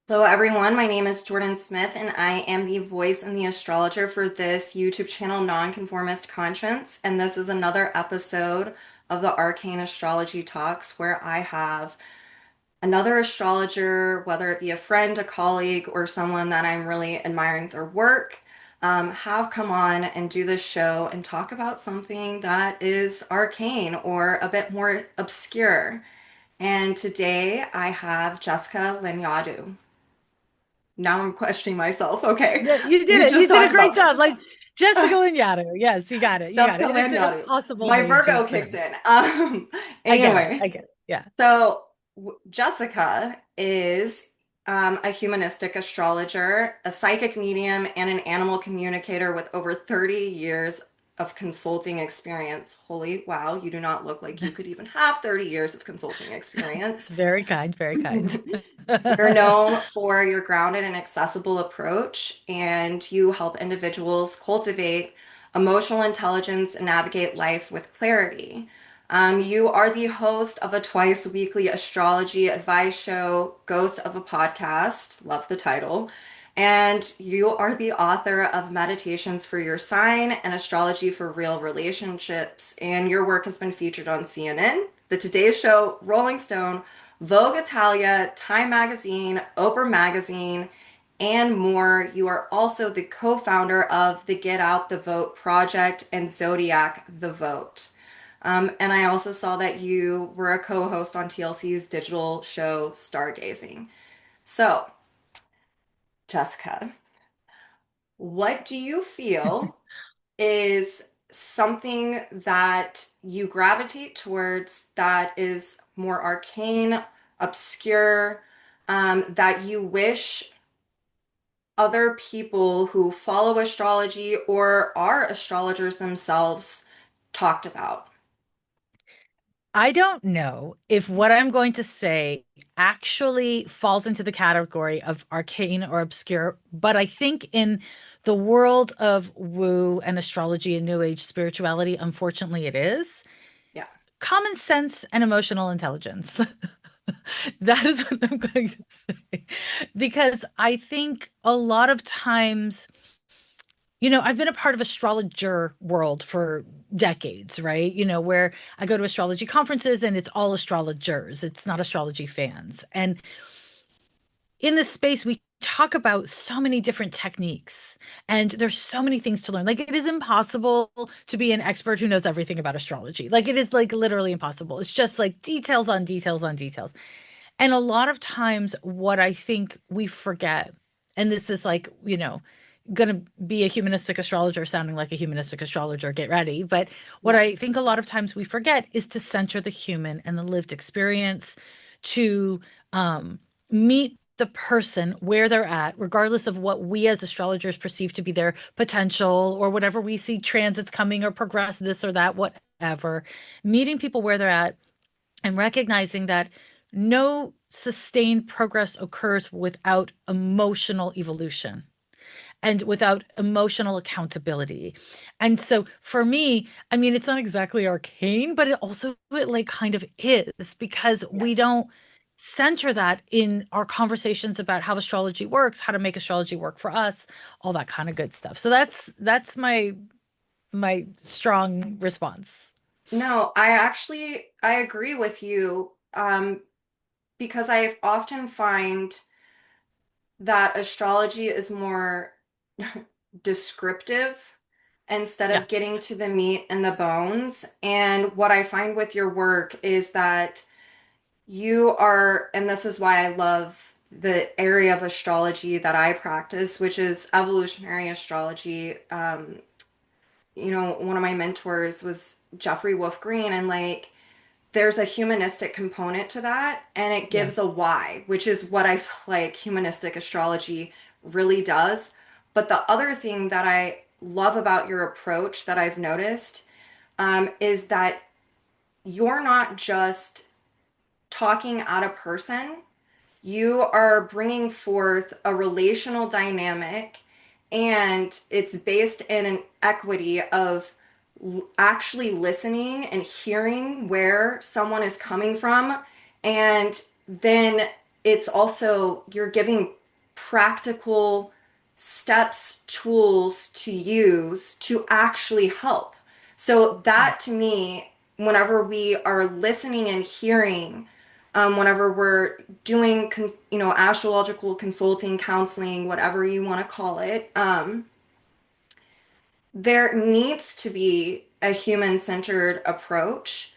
Hello, everyone. My name is Jordan Smith, and I am the voice and the astrologer for this YouTube channel, Nonconformist Conscience. And this is another episode of the Arcane Astrology Talks, where I have another astrologer, whether it be a friend, a colleague, or someone that I'm really admiring their work, have come on and do this show and talk about something that is arcane or a bit more obscure. And today I have Jessica Lanyadoo. Now I'm questioning myself. Okay. Yeah, you did We it. You just did a talked great about job. this. Like Jessica Lanyadoo. Yes, you got it. You got Jessica it. It's an Lanyadoo. impossible My name Virgo to kicked pronounce. in. I get it. Anyway, I get it. Yeah. so Jessica is a humanistic astrologer, a psychic medium, and an animal communicator with over 30 years of consulting experience. Holy wow, you do not look like you could even have 30 years of consulting experience. Very kind. Very kind. You're known for your grounded and accessible approach, and you help individuals cultivate emotional intelligence and navigate life with clarity. You are the host of a twice weekly astrology advice show, Ghost of a Podcast, love the title, and you are the author of Meditations for Your Sign and Astrology for Real Relationships. And your work has been featured on CNN, The Today Show, Rolling Stone, Vogue Italia, Time Magazine, Oprah Magazine, and more. You are also the co founder of the Get Out the Vote Project and Zodiac the Vote. And I also saw that you were a co host on TLC's digital show Stargazing. So, Jessica, what do you feel is something that you gravitate towards that is more arcane, obscure, that you wish other people who follow astrology or are astrologers themselves talked about? I don't know if what I'm going to say actually falls into the category of arcane or obscure, but I think in the world of woo and astrology and new age spirituality, unfortunately, it is. Yeah. Common sense and emotional intelligence. That is what I'm going to say. Because I think a lot of times, I've been a part of astrologer world for decades, right? Where I go to astrology conferences and it's all astrologers, it's not astrology fans. And in this space, we talk about so many different techniques and there's so many things to learn. Like it is impossible to be an expert who knows everything about astrology. Like it is like literally impossible. It's just like details on details on details. And a lot of times what I think we forget, and this is like, going to be a humanistic astrologer sounding like a humanistic astrologer, get ready. But what Yeah. I think a lot of times we forget is to center the human and the lived experience, to meet the person where they're at, regardless of what we as astrologers perceive to be their potential or whatever we see transits coming or progress this or that, whatever. Meeting people where they're at and recognizing that no sustained progress occurs without emotional evolution and without emotional accountability. And so for me, I mean, it's not exactly arcane, but it like kind of is because Yeah. we don't center that in our conversations about how astrology works, how to make astrology work for us, all that kind of good stuff. So that's my strong response. No, I agree with you, because I often find that astrology is more descriptive instead Yeah. of getting to the meat and the bones. And what I find with your work is that you are, and this is why I love the area of astrology that I practice, which is evolutionary astrology. One of my mentors was Jeffrey Wolf Green, and like, there's a humanistic component to that, and it Yeah. gives a why, which is what I feel like humanistic astrology really does. But the other thing that I love about your approach that I've noticed, is that you're not just talking at a person, you are bringing forth a relational dynamic, and it's based in an equity of actually listening and hearing where someone is coming from, and then it's also you're giving practical steps, tools to use to actually help. So Yeah. that to me, whenever we are listening and hearing, whenever we're doing, astrological consulting, counseling, whatever you want to call it, there needs to be a human-centered approach,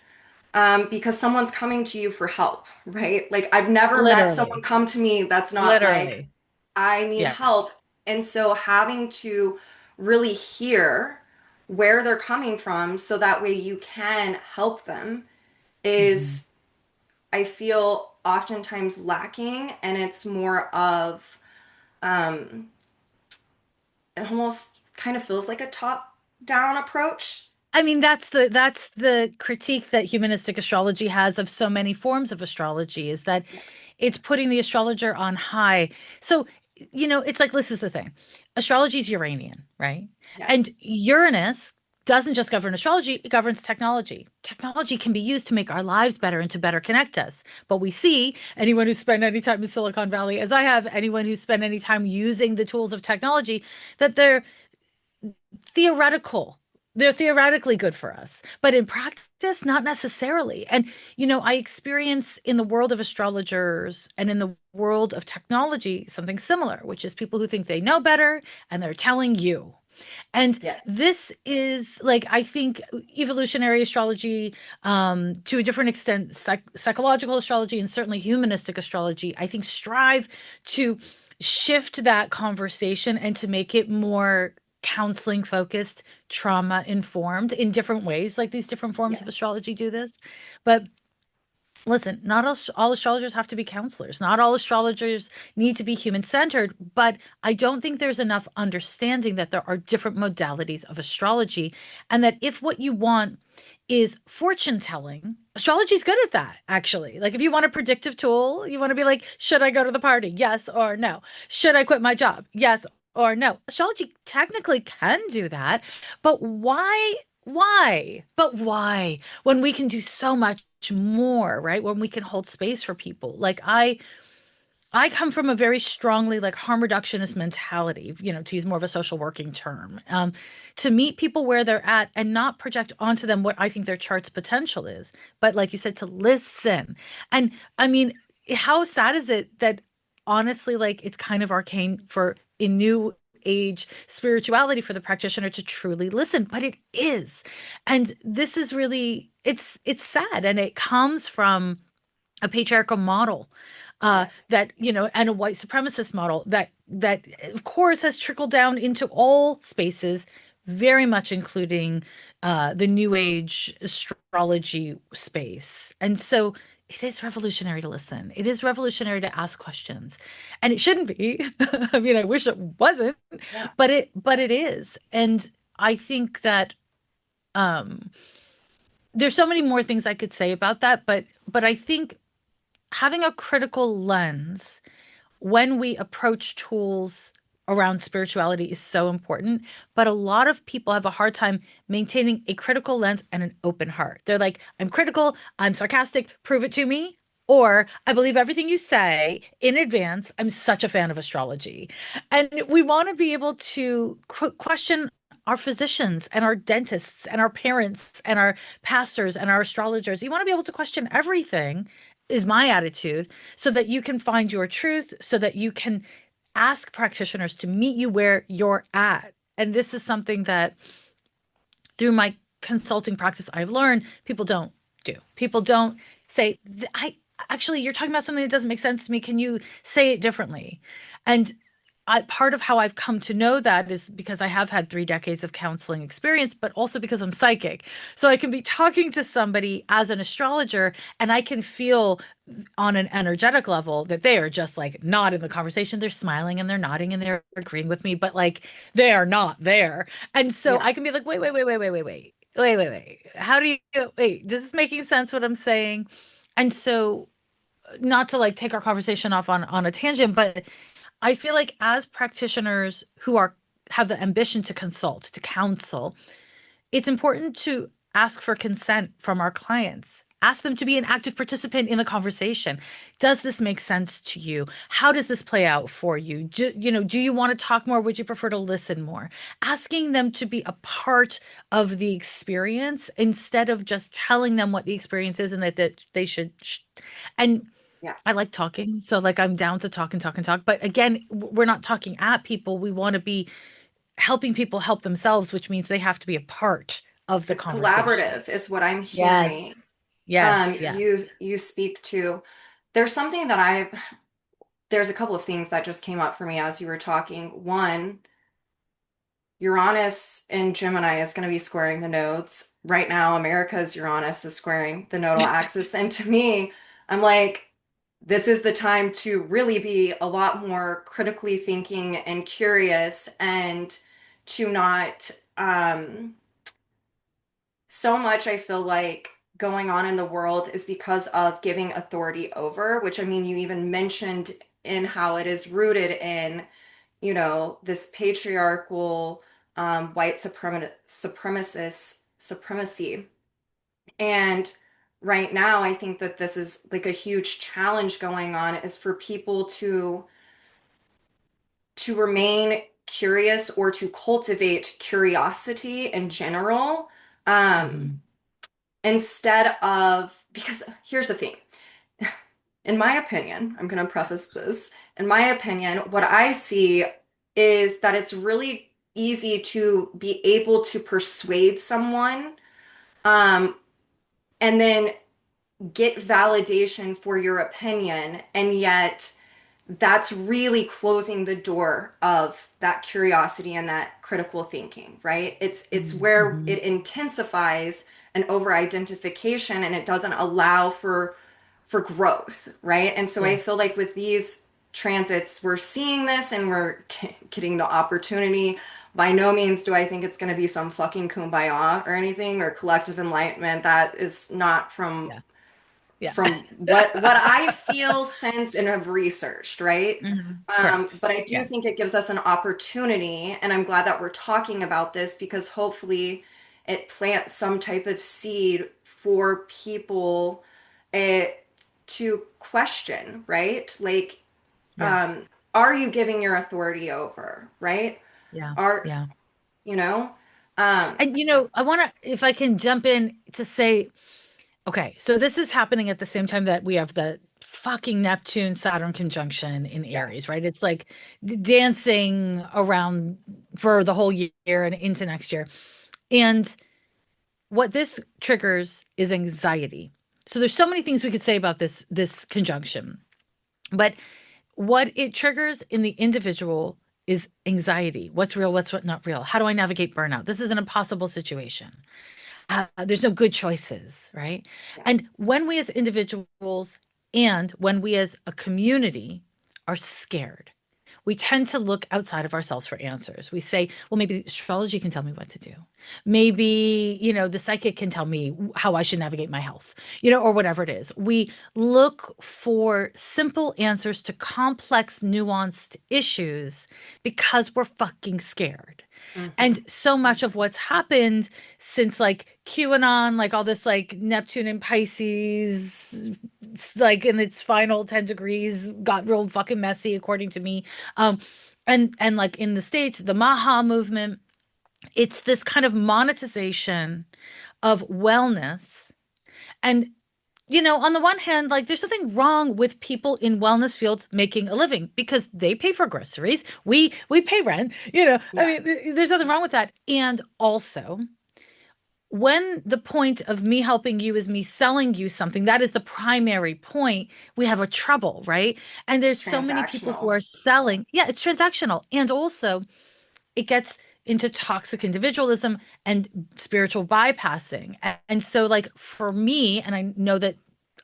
because someone's coming to you for help, right? Like I've never met someone Literally. come to me that's not like, Literally. I need Yeah. help. And so having to really hear where they're coming from so that way you can help them Mhm. is, I feel, oftentimes lacking. And it's more of, um, it almost kind of feels like a top-down approach. I mean, that's the critique that humanistic astrology has of so many forms of astrology is that Yeah. it's putting the astrologer on high. So, it's like this is the thing. Astrology is Uranian, right? Yeah. And Uranus doesn't just govern astrology, it governs technology. Technology can be used to make our lives better and to better connect us. But we see anyone who's spent any time in Silicon Valley, as I have, anyone who's spent any time using the tools of technology, that theoretical. They're theoretically good for us, but in practice, not necessarily. And, I experience in the world of astrologers and in the world of technology something similar, which is people who think they know better and they're telling you. And Yes. this is like, I think evolutionary astrology, to a different extent, psychological astrology, and certainly humanistic astrology, I think strive to shift that conversation and to make it more counseling focused, trauma informed in different ways. Like these different forms of Yes. astrology do this. But listen, not all astrologers have to be counselors. Not all astrologers need to be human centered, but I don't think there's enough understanding that there are different modalities of astrology. And that if what you want is fortune telling, astrology is good at that, actually. Like if you want a predictive tool, you want to be like, should I go to the party? Yes or no. Should I quit my job? Yes or no. Astrology technically can do that, but why? Why? But why? When we can do so much more, right? When we can hold space for people. Like I come from a very strongly like harm reductionist mentality, to use more of a social working term, to meet people where they're at and not project onto them what I think their chart's potential is, but like you said, to listen. And I mean, how sad is it that honestly, like it's kind of arcane for in new age spirituality for the practitioner to truly listen, but it is. And this is really it's sad, and it comes from a patriarchal model, Yes. that and a white supremacist model that of course has trickled down into all spaces, very much including the new age astrology space. And so it is revolutionary to listen. It is revolutionary to ask questions, and it shouldn't be. I mean, I wish it wasn't, Yeah. but it is. And I think that um there's so many more things I could say about that, but I think having a critical lens when we approach tools around spirituality is so important. But a lot of people have a hard time maintaining a critical lens and an open heart. They're like, I'm critical, I'm sarcastic, prove it to me. Or I believe everything you say in advance. I'm such a fan of astrology. And we want to be able to question our physicians and our dentists and our parents and our pastors and our astrologers. You want to be able to question everything, is my attitude, so that you can find your truth, so that you can ask practitioners to meet you where you're at. And this is something that through my consulting practice I've learned people don't do. People don't say, I actually, you're talking about something that doesn't make sense to me. Can you say it differently? And part of how I've come to know that is because I have had 3 decades of counseling experience, but also because I'm psychic. So I can be talking to somebody as an astrologer and I can feel on an energetic level that they are just like not in the conversation. They're smiling and they're nodding and they're agreeing with me, but like they are not there. And so Yeah. I can be like, wait, wait, wait, wait, wait, wait, wait, wait, wait, wait. How do you, wait, does this making sense what I'm saying? And so not to like take our conversation off on a tangent, but I feel like as practitioners who are have the ambition to consult, to counsel, it's important to ask for consent from our clients Ask them to be an active participant in the conversation. Does this make sense to you? How does this play out for you? Do you want to talk more? Would you prefer to listen more? Asking them to be a part of the experience instead of just telling them what the experience is and that they should. And Yeah, I like talking, so like I'm down to talk and talk and talk. But again, we're not talking at people. We want to be helping people help themselves, which means they have to be a part of the it's conversation. collaborative is what I'm Yes. hearing. Yes. Yeah. You speak to. There's something that there's a couple of things that just came up for me as you were talking. One, Uranus in Gemini is going to be squaring the nodes. Right now, America's Uranus is squaring the nodal axis. And to me, I'm like, this is the time to really be a lot more critically thinking and curious and to not, so much I feel like going on in the world is because of giving authority over, which I mean, you even mentioned in how it is rooted in, this patriarchal, white supremacist supremacy. And right now, I think that this is like a huge challenge going on is for people to remain curious or to cultivate curiosity in general. Um, Hmm. Instead of, because here's the thing, in my opinion, I'm going to preface this. In my opinion, what I see is that it's really easy to be able to persuade someone, um, and then get validation for your opinion, and yet that's really closing the door of that curiosity and that critical thinking, right? It's where Hmm. it intensifies an over identification and it doesn't allow for growth, right? And so I Yeah. feel like with these transits, we're seeing this and we're getting the opportunity. By no means do I think it's going to be some fucking kumbaya or anything or collective enlightenment. That is not from Yeah. Yeah. what I feel, sense, and have researched, right? Correct. But I do Yeah. think it gives us an opportunity, and I'm glad that we're talking about this because hopefully it plants some type of seed for people uh, to question, right? Like, Yeah. um, are you giving your authority over, right? Yeah. Are, Yeah. you know, um, And I want to, if I can jump in to say, okay, so this is happening at the same time that we have the fucking Neptune Saturn conjunction in yeah, Aries, right? It's like dancing around for the whole year and into next year. And what this triggers is anxiety. So there's so many things we could say about this conjunction. But what it triggers in the individual is anxiety. What's real, what's what not real? How do I navigate burnout? This is an impossible situation. There's no good choices, right? yeah, And when we as individuals and when we as a community are scared, we tend to look outside of ourselves for answers. We say, well, maybe astrology can tell me what to do. Maybe, the psychic can tell me how I should navigate my health, or whatever it is. We look for simple answers to complex, nuanced issues because we're fucking scared. hmm, And so much of what's happened since like QAnon, like all this like Neptune and Pisces, like in its final 10 degrees, got real fucking messy, according to me. Um, and like in the States, the Maha movement, it's this kind of monetization of wellness. And on the one hand, like there's nothing wrong with people in wellness fields making a living because they pay for groceries. We pay rent, I yeah, mean, there's nothing wrong with that. And also, when the point of me helping you is me selling you something, that is the primary point, we have a trouble, right? And there's so many people who transactional. are selling. Yeah, it's transactional. And also, it gets into toxic individualism and spiritual bypassing. And so, like, for me, and I know that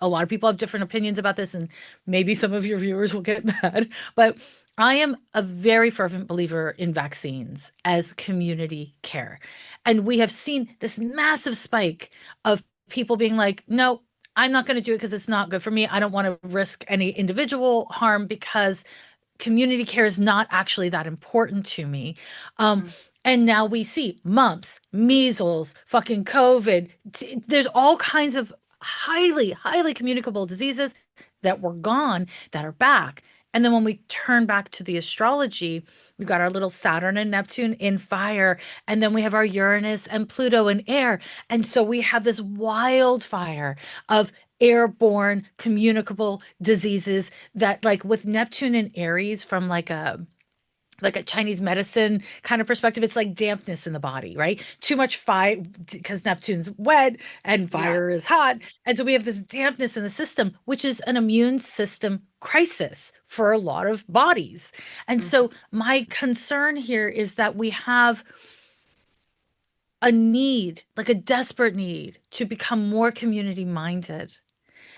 a lot of people have different opinions about this, and maybe some of your viewers will get mad, but I am a very fervent believer in vaccines as community care. And we have seen this massive spike of people being like, no, I'm not going to do it because it's not good for me. I don't want to risk any individual harm because community care is not actually that important to me. Um, Mm, and now we see mumps, measles, fucking COVID. There's all kinds of highly, highly communicable diseases that were gone that are back. And then when we turn back to the astrology, we've got our little Saturn and Neptune in fire, and then we have our Uranus and Pluto in air. And so we have this wildfire of airborne communicable diseases that, like with Neptune and Aries, from like a Chinese medicine kind of perspective, it's like dampness in the body, right? Too much fire because Neptune's wet and Yeah. fire is hot. And so we have this dampness in the system, which is an immune system crisis for a lot of bodies. And Mhm. so my concern here is that we have a need, like a desperate need, to become more community minded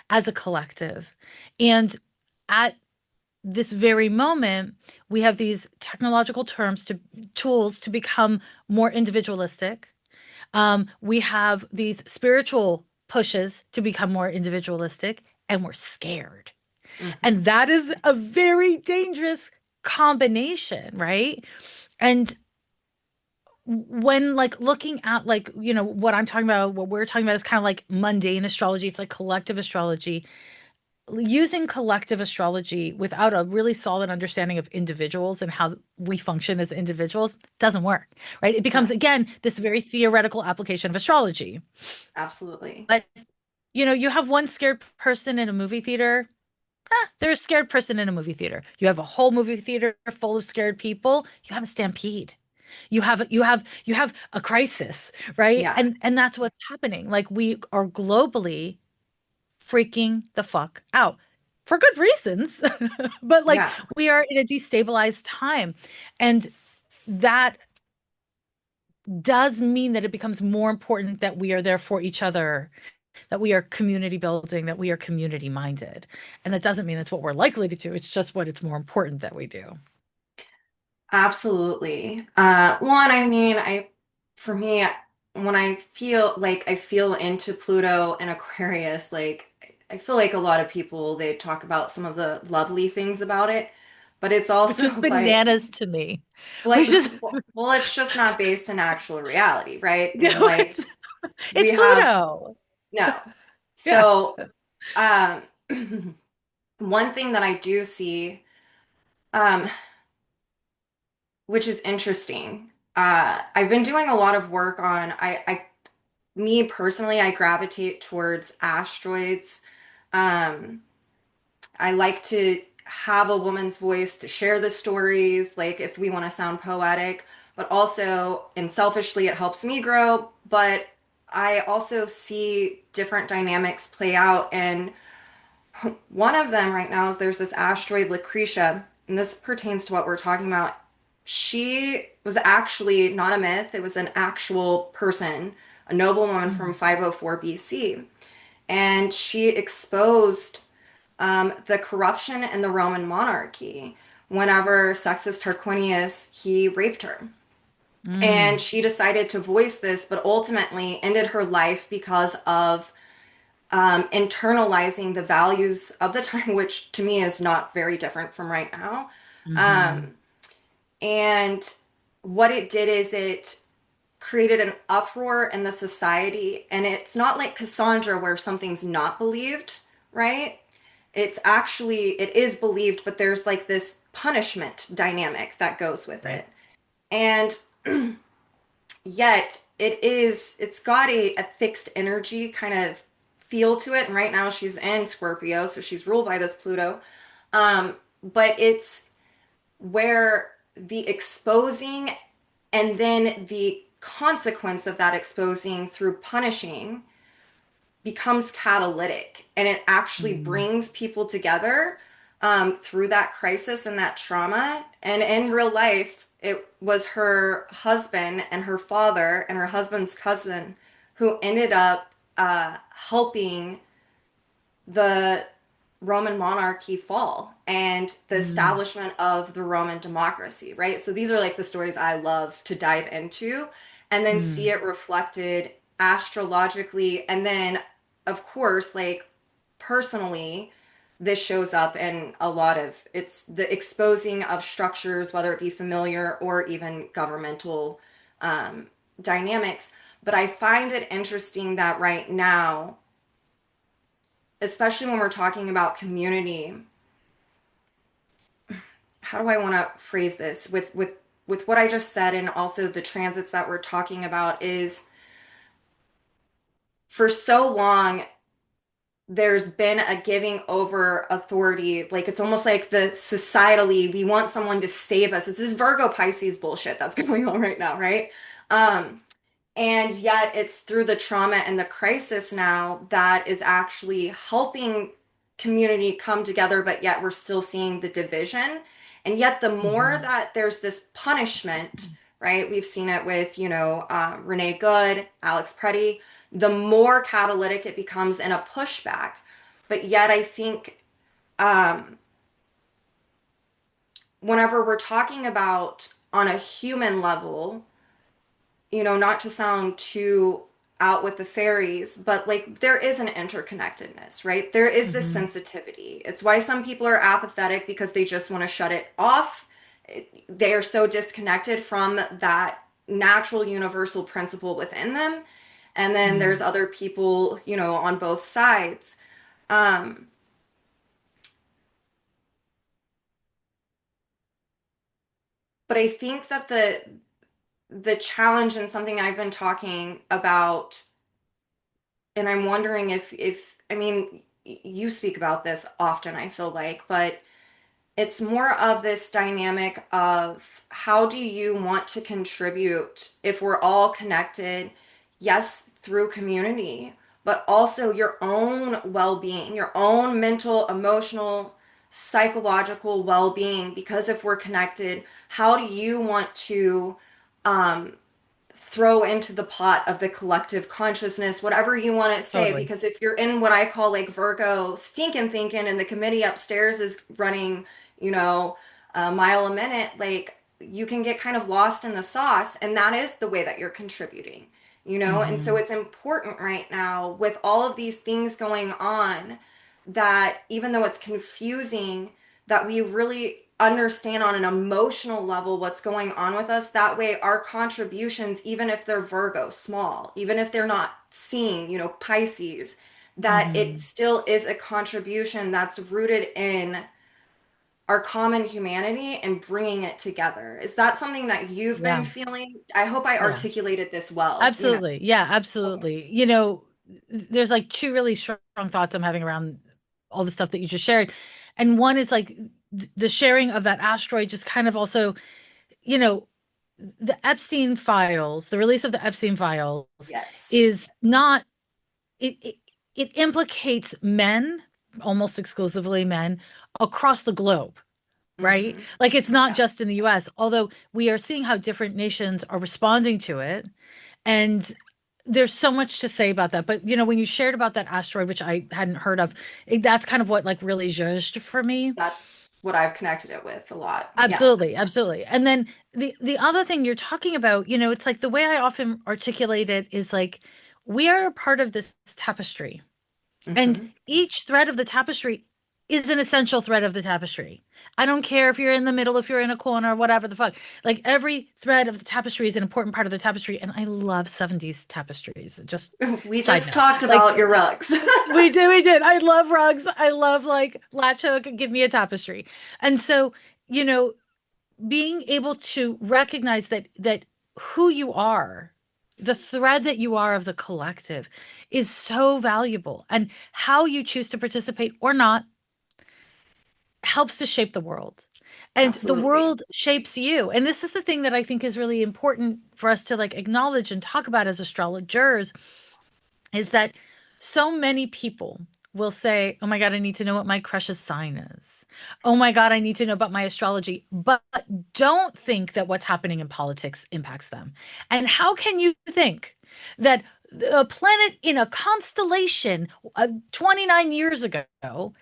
as a collective. And at this very moment, we have these technological tools to become more individualistic. We have these spiritual pushes to become more individualistic, and we're scared. Mhm. And that is a very dangerous combination, right? And when like looking at like, what I'm talking about, what we're talking about is kind of like mundane astrology, it's like collective astrology. Using collective astrology without a really solid understanding of individuals and how we function as individuals doesn't work, right? It becomes, No, again, this very theoretical application of astrology. absolutely. But, you have one scared person in a movie theater. There's a scared person in a movie theater. You have a whole movie theater full of scared people. You have a stampede. You have a crisis, right? Yeah. And that's what's happening. Like we are globally freaking the fuck out for good reasons. But like Yeah. we are in a destabilized time. And that does mean that it becomes more important that we are there for each other, that we are community building, that we are community minded. And that doesn't mean that's what we're likely to do. It's just what it's more important that we do. Absolutely. One, I mean, for me, when I feel into Pluto and Aquarius, like, I feel like a lot of people, they talk about some of the lovely things about it, but it's Which is also bananas to me. like, Which is well, it's just not based in actual reality, right? no, And like, it's we have, Pluto. no. Yeah. So, um, one thing that I do see, um, which is interesting. I've been doing a lot of work on me personally, I gravitate towards asteroids. Um, I like to have a woman's voice to share the stories, like if we want to sound poetic, but also, and selfishly, it helps me grow. But I also see different dynamics play out, and one of them right now is there's this asteroid Lucretia, and this pertains to what we're talking about. She was actually not a myth, it was an actual person, a noblewoman from Mm, 504 BC. And she exposed the corruption in the Roman monarchy whenever Sextus Tarquinius he raped her. And mm, she decided to voice this, but ultimately ended her life because of internalizing the values of the time, which to me is not very different from right now. mhm, Um, and what it did is it created an uproar in the society. And it's not like Cassandra where something's not believed, right? It's actually, it is believed, but there's like this punishment dynamic that goes with right. it. And yet it's got a fixed energy kind of feel to it. And right now she's in Scorpio, so she's ruled by this Pluto. But it's where the exposing and then the consequence of that exposing through punishing becomes catalytic and it actually Mm, brings people together through that crisis and that trauma. And in real life, it was her husband and her father and her husband's cousin who ended up helping the Roman monarchy fall and the mm, establishment of the Roman democracy, right? So these are like the stories I love to dive into and then see mm, it reflected astrologically. And then, of course, like personally, this shows up in a lot of it's the exposing of structures, whether it be familiar or even governmental um, dynamics. But I find it interesting that right now, especially when we're talking about community, how do I want to phrase this with what I just said and also the transits that we're talking about is for so long there's been a giving over authority. Like it's almost like the societally, we want someone to save us. It's this Virgo Pisces bullshit that's going on right now, right? Um, and yet it's through the trauma and the crisis now that is actually helping community come together, but yet we're still seeing the division. And yet the more Hmm. that there's this punishment, right? We've seen it with, Renee Good, Alex Preddy, the more catalytic it becomes in a pushback. But yet I think um, whenever we're talking about on a human level, not to sound too out with the fairies, but like there is an interconnectedness, right? There is this Hmm. sensitivity. It's why some people are apathetic because they just want to shut it off. They are so disconnected from that natural universal principle within them. And then there's Hmm. other people, on both sides. Um, but I think that the challenge and something I've been talking about, and I'm wondering if I mean you speak about this often, I feel like, but it's more of this dynamic of how do you want to contribute if we're all connected, yes, through community, but also your own well-being, your own mental, emotional, psychological well-being, because if we're connected, how do you want to um, throw into the pot of the collective consciousness, whatever you want to say. Totally. Because if you're in what I call like Virgo stinking thinking and the committee upstairs is running, you know, a mile a minute, like you can get kind of lost in the sauce. And that is the way that you're contributing, And so Hmm. it's important right now with all of these things going on that even though it's confusing, that we really understand on an emotional level what's going on with us. That way, our contributions, even if they're Virgo small, even if they're not seen, Pisces, that it Hmm. still is a contribution that's rooted in our common humanity and bringing it together. Is that something that you've been Yeah. feeling? I hope I Yeah. articulated this well. Absolutely. Yeah, Okay. absolutely. There's like two really strong thoughts I'm having around all the stuff that you just shared. And one is like the sharing of that asteroid just kind of also, you know, the Epstein files, the release of the Epstein files Yes. is not it it, it implicates men, almost exclusively men, across the globe, right? Mm-hmm. Like it's not Yeah. just in the US, although we are seeing how different nations are responding to it. And there's so much to say about that. But when you shared about that asteroid, which I hadn't heard of, that's kind of what like really zhuzhed for me. That's what I've connected it with a lot. Yeah. Absolutely, absolutely. And then the other thing you're talking about, it's like the way I often articulate it is like we are a part of this tapestry. And Mm-hmm. each thread of the tapestry is an essential thread of the tapestry. I don't care if you're in the middle, if you're in a corner, whatever the fuck. Like every thread of the tapestry is an important part of the tapestry. And I love 70s tapestries. Just We side just note. talked Like about your rugs. we did. I love rugs. I love like latch hook, give me a tapestry. And so, you know, being able to recognize that who you are, the thread that you are of the collective is so valuable, and how you choose to participate or not helps to shape the world. And the Absolutely. world shapes you. And this is the thing that I think is really important for us to like acknowledge and talk about as astrologers is that so many people will say, "Oh my God, I need to know what my crush's sign is. Oh my God, I need to know about my astrology," but don't think that what's happening in politics impacts them. And how can you think that a planet in a constellation 29 years ago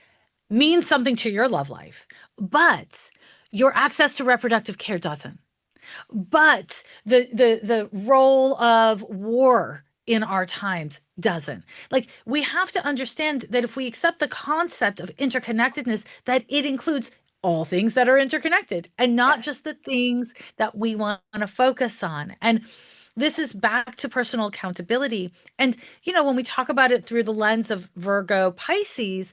means something to your love life, but your access to reproductive care doesn't? But the role of war in our times doesn't. Like we have to understand that if we accept the concept of interconnectedness, that it includes all things that are interconnected and not Yes. just the things that we want to focus on. And this is back to personal accountability. And, when we talk about it through the lens of Virgo, Pisces,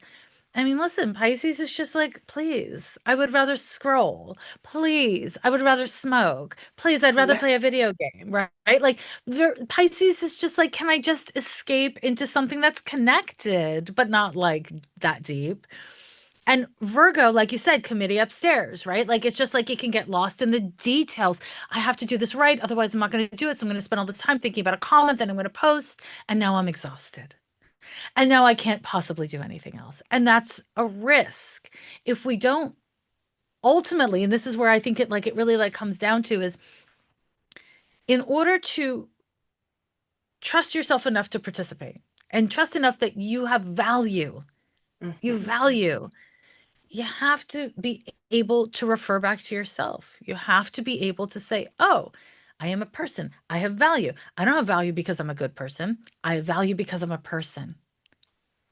I mean, listen, Pisces is just like, please, I would rather scroll. Please, I would rather smoke. Please, I'd rather Yeah. play a video game, right? Like, Pisces is just like, can I just escape into something that's connected, but not like that deep? And Virgo, like you said, committee upstairs, right? Like, it's just like it can get lost in the details. I have to do this right, otherwise, I'm not going to do it. So I'm going to spend all this time thinking about a comment, then I'm going to post, and now I'm exhausted. And now I can't possibly do anything else. And that's a risk. If we don't ultimately, and this is where I think it really like comes down to is in order to trust yourself enough to participate and trust enough that you Mhm. value, you have to be able to refer back to yourself. You have to be able to say, oh, I am a person. I have value. I don't have value because I'm a good person. I have value because I'm a person.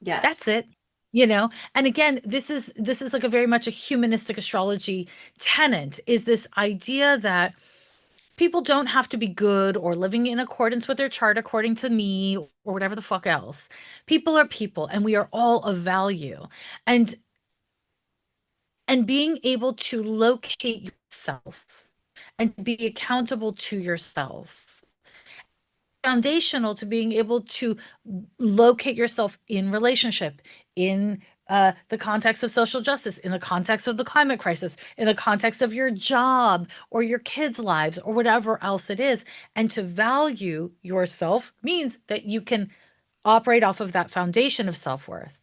That's Yes. it. And again, this is like a very much a humanistic astrology tenet is this idea that people don't have to be good or living in accordance with their chart according to me or whatever the fuck else. People are people and we are all of value. And being able to locate yourself and be accountable to yourself foundational to being able to locate yourself in relationship, in the context of social justice, in the context of the climate crisis, in the context of your job or your kids' lives or whatever else it is. And to value yourself means that you can operate off of that foundation of self-worth,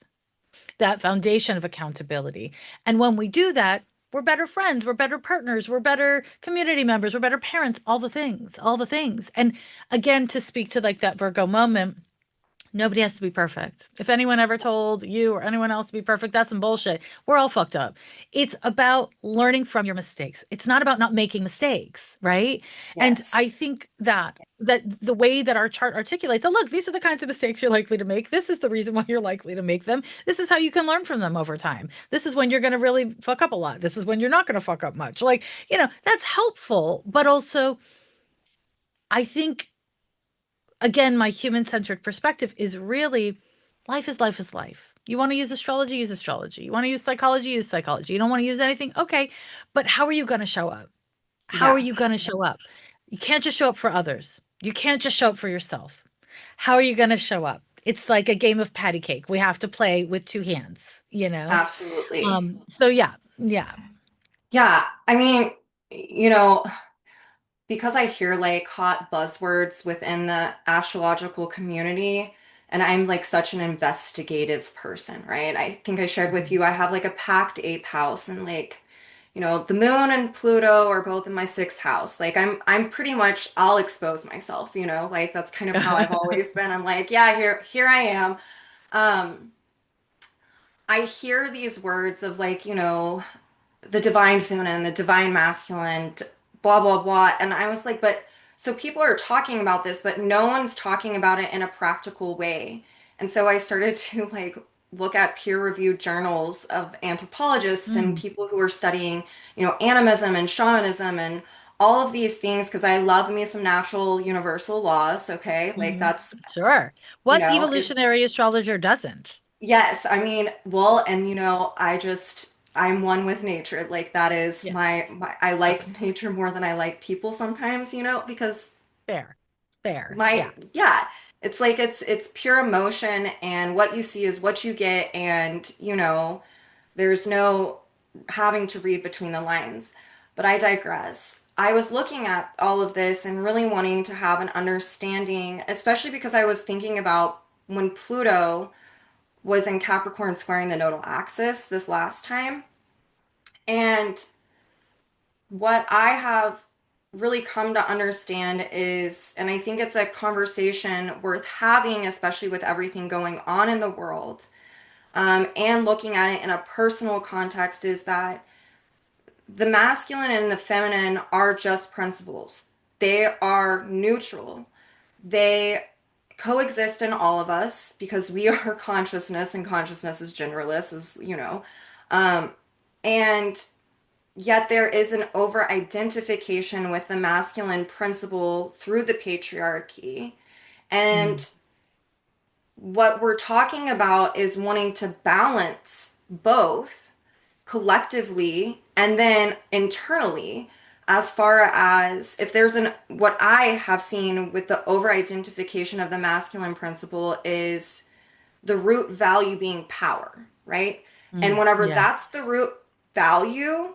that foundation of accountability. And when we do that, we're better friends, we're better partners, we're better community members, we're better parents, all the things, all the things. And again, to speak to like that Virgo moment, nobody has to be perfect. If anyone ever told you or anyone else to be perfect, that's some bullshit. We're all fucked up. It's about learning from your mistakes. It's not about not making mistakes, right? And Yes. I think that the way that our chart articulates, oh, look, these are the kinds of mistakes you're likely to make. This is the reason why you're likely to make them. This is how you can learn from them over time. This is when you're going to really fuck up a lot. This is when you're not going to fuck up much. Like, that's helpful, but also I think again, my human centered perspective is really life is life is life. You want to use astrology, use astrology. You want to use psychology, use psychology. You don't want to use anything? Okay. But how are you going to show up? How are Yeah. you going to show up? You can't just show up for others. You can't just show up for yourself. How are you going to show up? It's like a game of patty cake. We have to play with two hands, you know? Absolutely. So yeah, yeah. Yeah. I mean, you know, because I hear like hot buzzwords within the astrological community, and I'm like such an investigative person, right? I think I shared with Mhm. you, I have like a packed eighth house, and like, the moon and Pluto are both in my sixth house. Like I'm pretty much, I'll expose myself, like that's kind of how I've always been. I'm like, yeah, here I am. Um, I hear these words of like, the divine feminine, the divine masculine, blah, blah, blah. And I was like, but so people are talking about this, but no one's talking about it in a practical way. And so I started to like look at peer-reviewed journals of anthropologists and Mm, people who are studying, animism and shamanism and all of these things because I love me some natural universal laws, okay? Like mhm. that's, Sure. What it, evolutionary astrologer doesn't? yes, I mean, well, and I'm one with nature. Like that is Yeah. my I Okay. like nature more than I like people sometimes, because Fair. Fair. my Yeah. yeah, it's like it's pure emotion and what you see is what you get and, there's no having to read between the lines. But I digress. I was looking at all of this and really wanting to have an understanding, especially because I was thinking about when Pluto was in Capricorn squaring the nodal axis this last time. And what I have really come to understand is, and I think it's a conversation worth having, especially with everything going on in the world, and looking at it in a personal context, is that the masculine and the feminine are just principles. They are neutral. They coexist in all of us because we are consciousness and consciousness is genderless, as you know. Um, and Yet there is an over identification with the masculine principle through the patriarchy. Mm, And what we're talking about is wanting to balance both collectively and then internally, as far as if there's an what I have seen with the over identification of the masculine principle is the root value being power, right? And whenever yeah, that's the root value,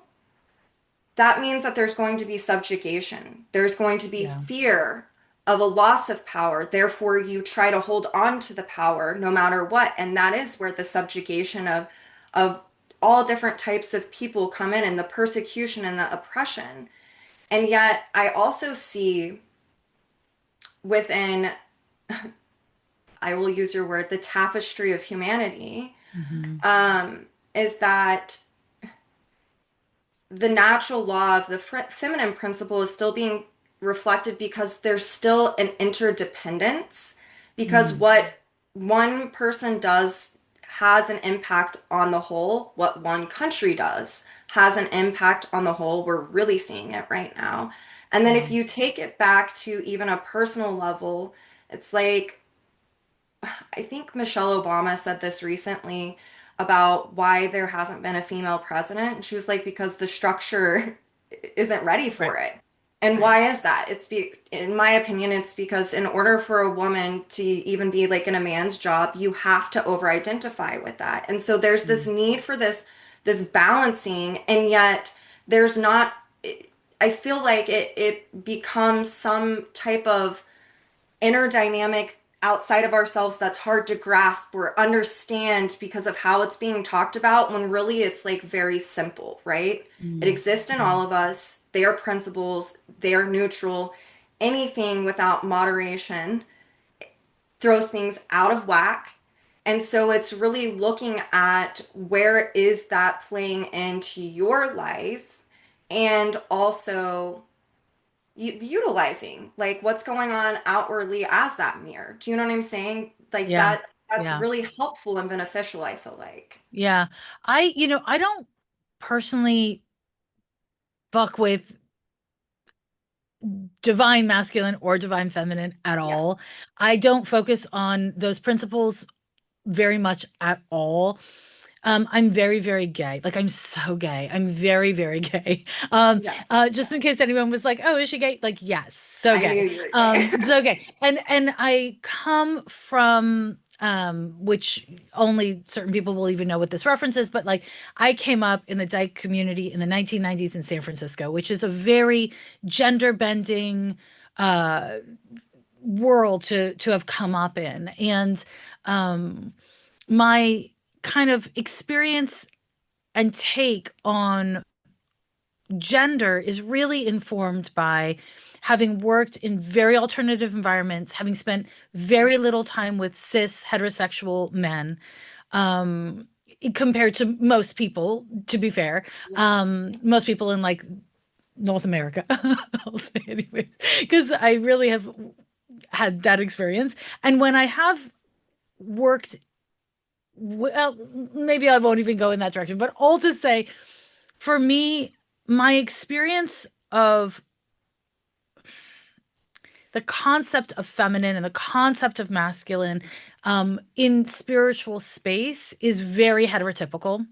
that means that there's going to be subjugation. There's going to be yeah, fear of a loss of power. Therefore, you try to hold on to the power no matter what. And that is where the subjugation of all different types of people come in and the persecution and the oppression. And yet, I also see within, I will use your word, the tapestry of humanity, hmm is that the natural law of the feminine principle is still being reflected because there's still an interdependence because mm, what one person does has an impact on the whole, what one country does has an impact on the whole. We're really seeing it right now. And then yeah, if you take it back to even a personal level, it's like I think Michelle Obama said this recently about why there hasn't been a female president. And she was like, because the structure isn't ready right, for it. And right. why is that? In my opinion, it's because in order for a woman to even be like in a man's job, you have to over-identify with that. And so there's this Mm, need for this balancing, and yet there's not, I feel like it becomes some type of inner dynamic outside of ourselves that's hard to grasp or understand because of how it's being talked about when really it's like very simple, right? It mm, exists in mm, all of us. They are principles, they are neutral. Anything without moderation throws things out of whack. And so it's really looking at where is that playing into your life and also utilizing like what's going on outwardly as that mirror. Do you know what I'm saying? Like yeah, that's yeah, really helpful and beneficial, I feel like. yeah. I don't personally fuck with divine masculine or divine feminine at Yeah. all. I don't focus on those principles very much at all. I'm very, very gay. Like I'm so gay. I'm very, very gay. Yeah. Just in case anyone was like, "Oh, is she gay?" Like, yes, so I knew gay. you were gay. So gay. And I come from which only certain people will even know what this reference is, but like I came up in the dyke community in the 1990s in San Francisco, which is a very gender bending uh world to have come up in. And um my kind of experience and take on gender is really informed by having worked in very alternative environments, having spent very little time with cis heterosexual men, um, compared to most people, to be fair. Yeah. Most people in like North America, I'll say anyway, because I really have had that experience. And when I have worked, well, maybe I won't even go in that direction, but all to say, for me, my experience of the concept of feminine and the concept of masculine in spiritual space is very heterotypical.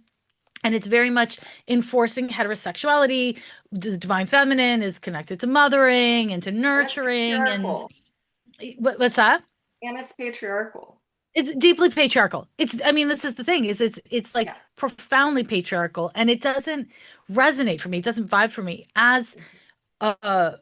And it's very much enforcing heterosexuality. The divine feminine is connected to mothering and to And it's nurturing. And patriarchal. what's that? And it's patriarchal. It's deeply patriarchal. I mean, this is the thing, is it's like Yeah. profoundly patriarchal, and it doesn't resonate for me. It doesn't vibe for me a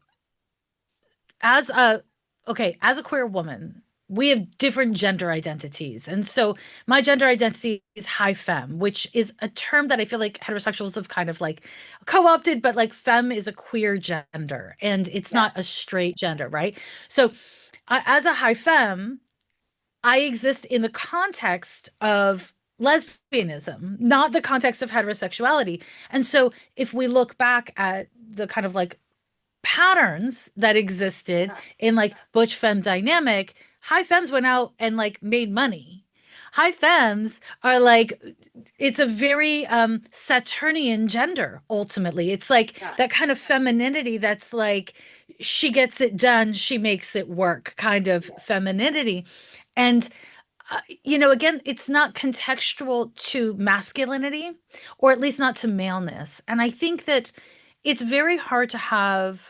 as a okay, as a queer woman, we have different gender identities. And so my gender identity is high femme, which is a term that I feel like heterosexuals have kind of like co-opted, but like femme is a queer gender and it's not a Yes. straight gender, right? So as a high femme, I exist in the context of lesbianism, not the context of heterosexuality. And so if we look back at the kind of like patterns that existed Yeah. in like butch femme dynamic, high femmes went out and like made money. high femmes are like, it's a very Saturnian gender ultimately. It's like Yeah. that kind of femininity that's like she gets it done, she makes it work kind of Yes. femininity. And again, it's not contextual to masculinity, or at least not to maleness. And I think that it's very hard to have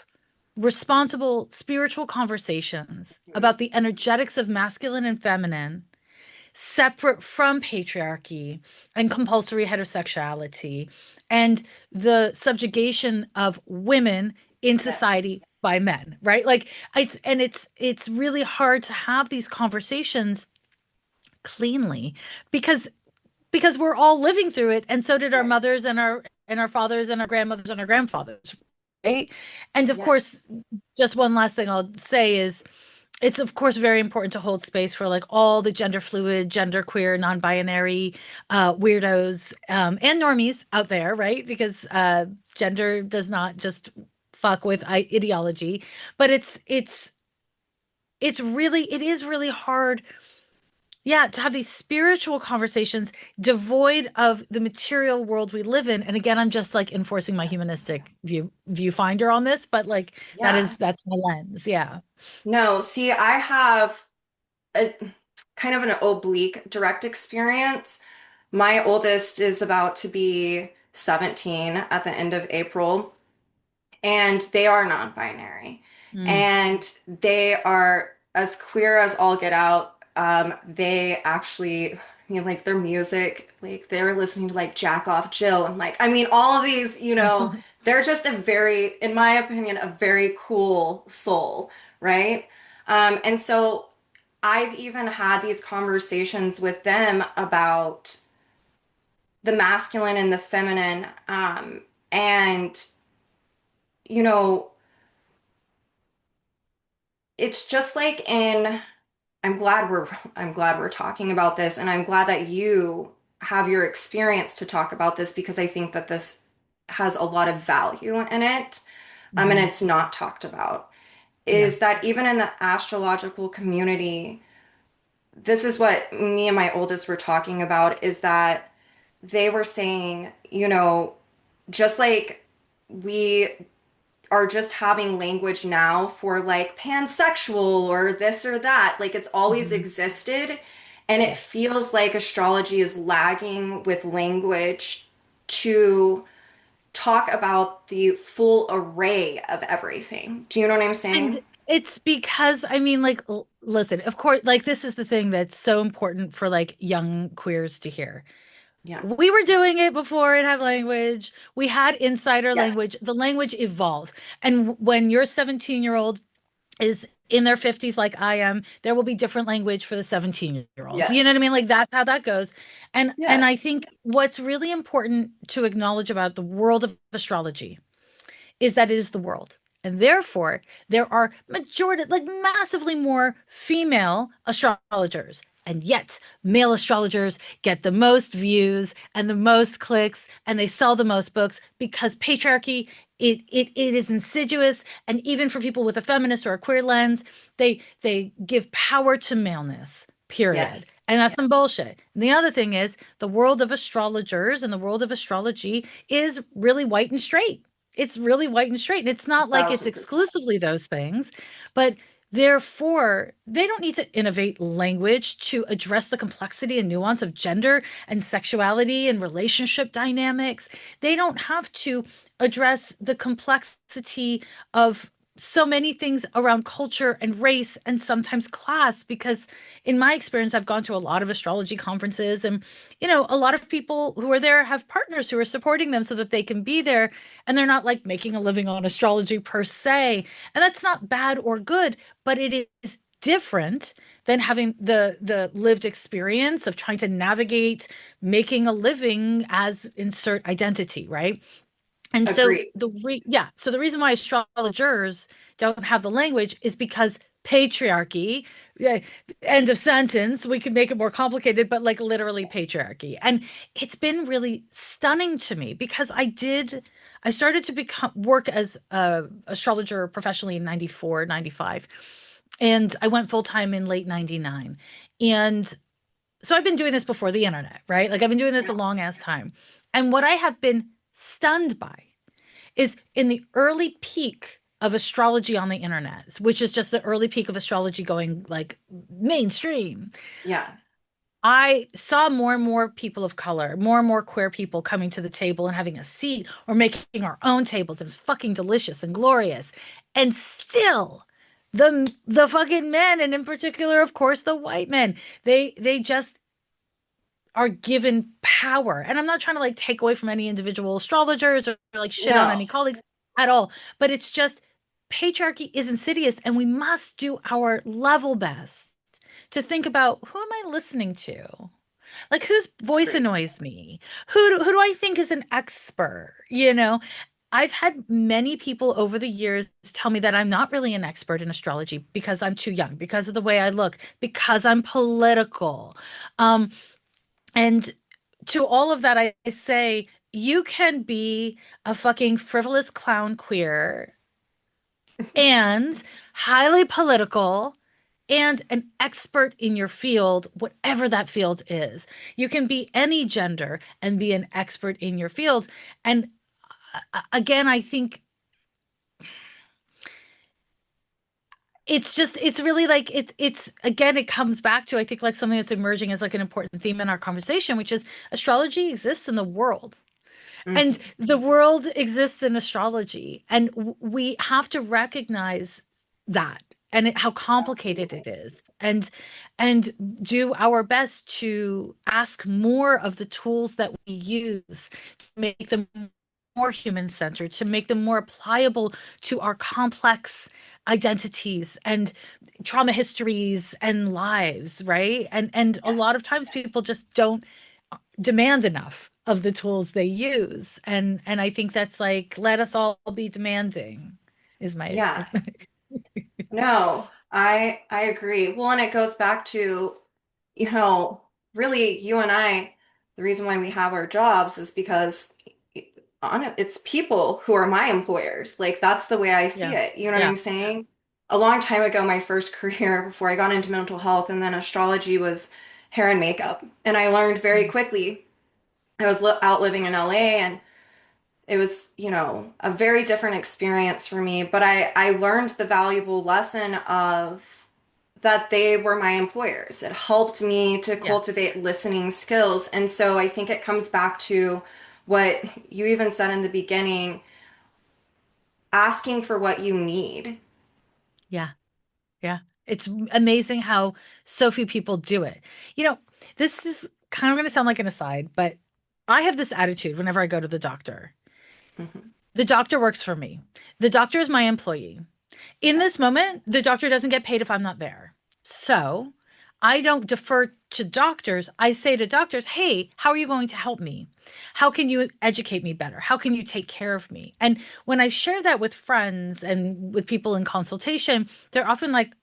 responsible spiritual conversations Mhm. about the energetics of masculine and feminine separate from patriarchy and compulsory heterosexuality and the subjugation of women in Yes. society by men, right? Like it's really hard to have these conversations cleanly because we're all living through it, and so did our Right. mothers and our fathers and our grandmothers and our grandfathers, right? And of course, Yes. just one last thing I'll say is it's of course very important to hold space for like all the gender fluid, gender queer, non-binary weirdos and normies out there, right? Because gender does not just fuck with ideology, but it is really hard, yeah, to have these spiritual conversations devoid of the material world we live in. And again, I'm just like enforcing my humanistic viewfinder on this, but like Yeah. that's my lens. Yeah. No, see, I have a kind of an oblique direct experience. My oldest is about to be 17 at the end of April, and they are non-binary. Mm. And they are as queer as all get out. They actually, I mean, like their music, like they're listening to like Jack Off Jill and like, I mean, all of these, they're just a very, in my opinion, a very cool soul, right? And so I've even had these conversations with them about the masculine and the feminine. And, you know, it's just like in, I'm glad we're I'm glad we're talking about this, and I'm glad that you have your experience to talk about this because I think that this has a lot of value in it. And Hmm. it's not talked about. Yeah. Is that even in the astrological community, this is what me and my oldest were talking about, is that they were saying, just like we are just having language now for like pansexual or this or that. Like it's always Hmm. existed. And it Yes. feels like astrology is lagging with language to talk about the full array of everything. Do you know what I'm And saying? it's because, I mean, like, listen, of course, like, this is the thing that's so important for like young queers to hear. Yeah. We were doing it before it had language. We had insider Yes. language. The language evolves. And when your 17-year-old is in their 50s like I am, there will be different language for the 17-year-olds. You know what I Yes. mean? Like that's how that goes. And I Yes. think what's really important to acknowledge about the world of astrology is that it is the world. And therefore, there are majority, like massively more female astrologers. And yet, male astrologers get the most views and the most clicks, and they sell the most books because patriarchy, it is insidious. And even for people with a feminist or a queer lens, they give power to maleness, period. Yes. And that's some bullshit. And the other thing is the world of astrologers and the world of astrology is really white and straight. It's really white and straight. And it's not like it's 1000%. exclusively those things, but therefore, they don't need to innovate language to address the complexity and nuance of gender and sexuality and relationship dynamics. They don't have to address the complexity of so many things around culture and race and sometimes class, because in my experience, I've gone to a lot of astrology conferences, and a lot of people who are there have partners who are supporting them so that they can be there, and they're not like making a living on astrology per se. And that's not bad or good, but it is different than having the lived experience of trying to navigate making a living as insert identity, right? And so Agreed. so the reason why astrologers don't have the language is because patriarchy, yeah, end of sentence, we could make it more complicated, but like literally patriarchy. And it's been really stunning to me because I started to become work as a astrologer professionally in 94, 95, and I went full time in late 99. And so I've been doing this before the internet, right? Like I've been doing this a Yeah. long ass time. And what I have been stunned by is in the early peak of astrology on the internet, which is just the early peak of astrology going like mainstream. Yeah. I saw more and more people of color, more and more queer people coming to the table and having a seat or making our own tables. It was fucking delicious and glorious. And still, the fucking men, and in particular, of course, the white men, they just are given power. And I'm not trying to like take away from any individual astrologers or like shit on No. any colleagues at all, but it's just patriarchy is insidious and we must do our level best to think about who am I listening to? Like whose voice Agreed. annoys me? Who do I think is an expert? You know, I've had many people over the years tell me that I'm not really an expert in astrology because I'm too young, because of the way I look, because I'm political. Um, and to all of that, I say you can be a fucking frivolous clown queer and highly political and an expert in your field, whatever that field is. You can be any gender and be an expert in your field. And again, I think it's just it's really like it's again it comes back to I think like something that's emerging as like an important theme in our conversation, which is astrology exists in the world. And Hmm. the world exists in astrology, and we have to recognize that and how complicated it Absolutely. is, and do our best to ask more of the tools that we use to make them more human centered, to make them more pliable to our complex identities and trauma histories and lives, right? And a lot of Yes. times people just don't demand enough of the tools they use. And I think that's like, let us all be demanding, is my Yeah. No, I agree. Well, and it goes back to, you know, really you and I, the reason why we have our jobs is because on it, it's people who are my employers. Like that's the way I see yeah. it. You know what Yeah. I'm saying? A long time ago, my first career before I got into mental health and then astrology was hair and makeup. And I learned very Mm. quickly. I was li out living in LA and it was, a very different experience for me, but I learned the valuable lesson of that they were my employers. It helped me to Yeah. cultivate listening skills. And so I think it comes back to what you even said in the beginning, asking for what you need. Yeah. Yeah. It's amazing how so few people do it. You know, this is kind of going to sound like an aside, but I have this attitude whenever I go to the doctor. Mhm. The doctor works for me. The doctor is my employee. In Yeah. this moment, the doctor doesn't get paid if I'm not there. So I don't defer to doctors. I say to doctors, hey, how are you going to help me? How can you educate me better? How can you take care of me? And when I share that with friends and with people in consultation, they're often like,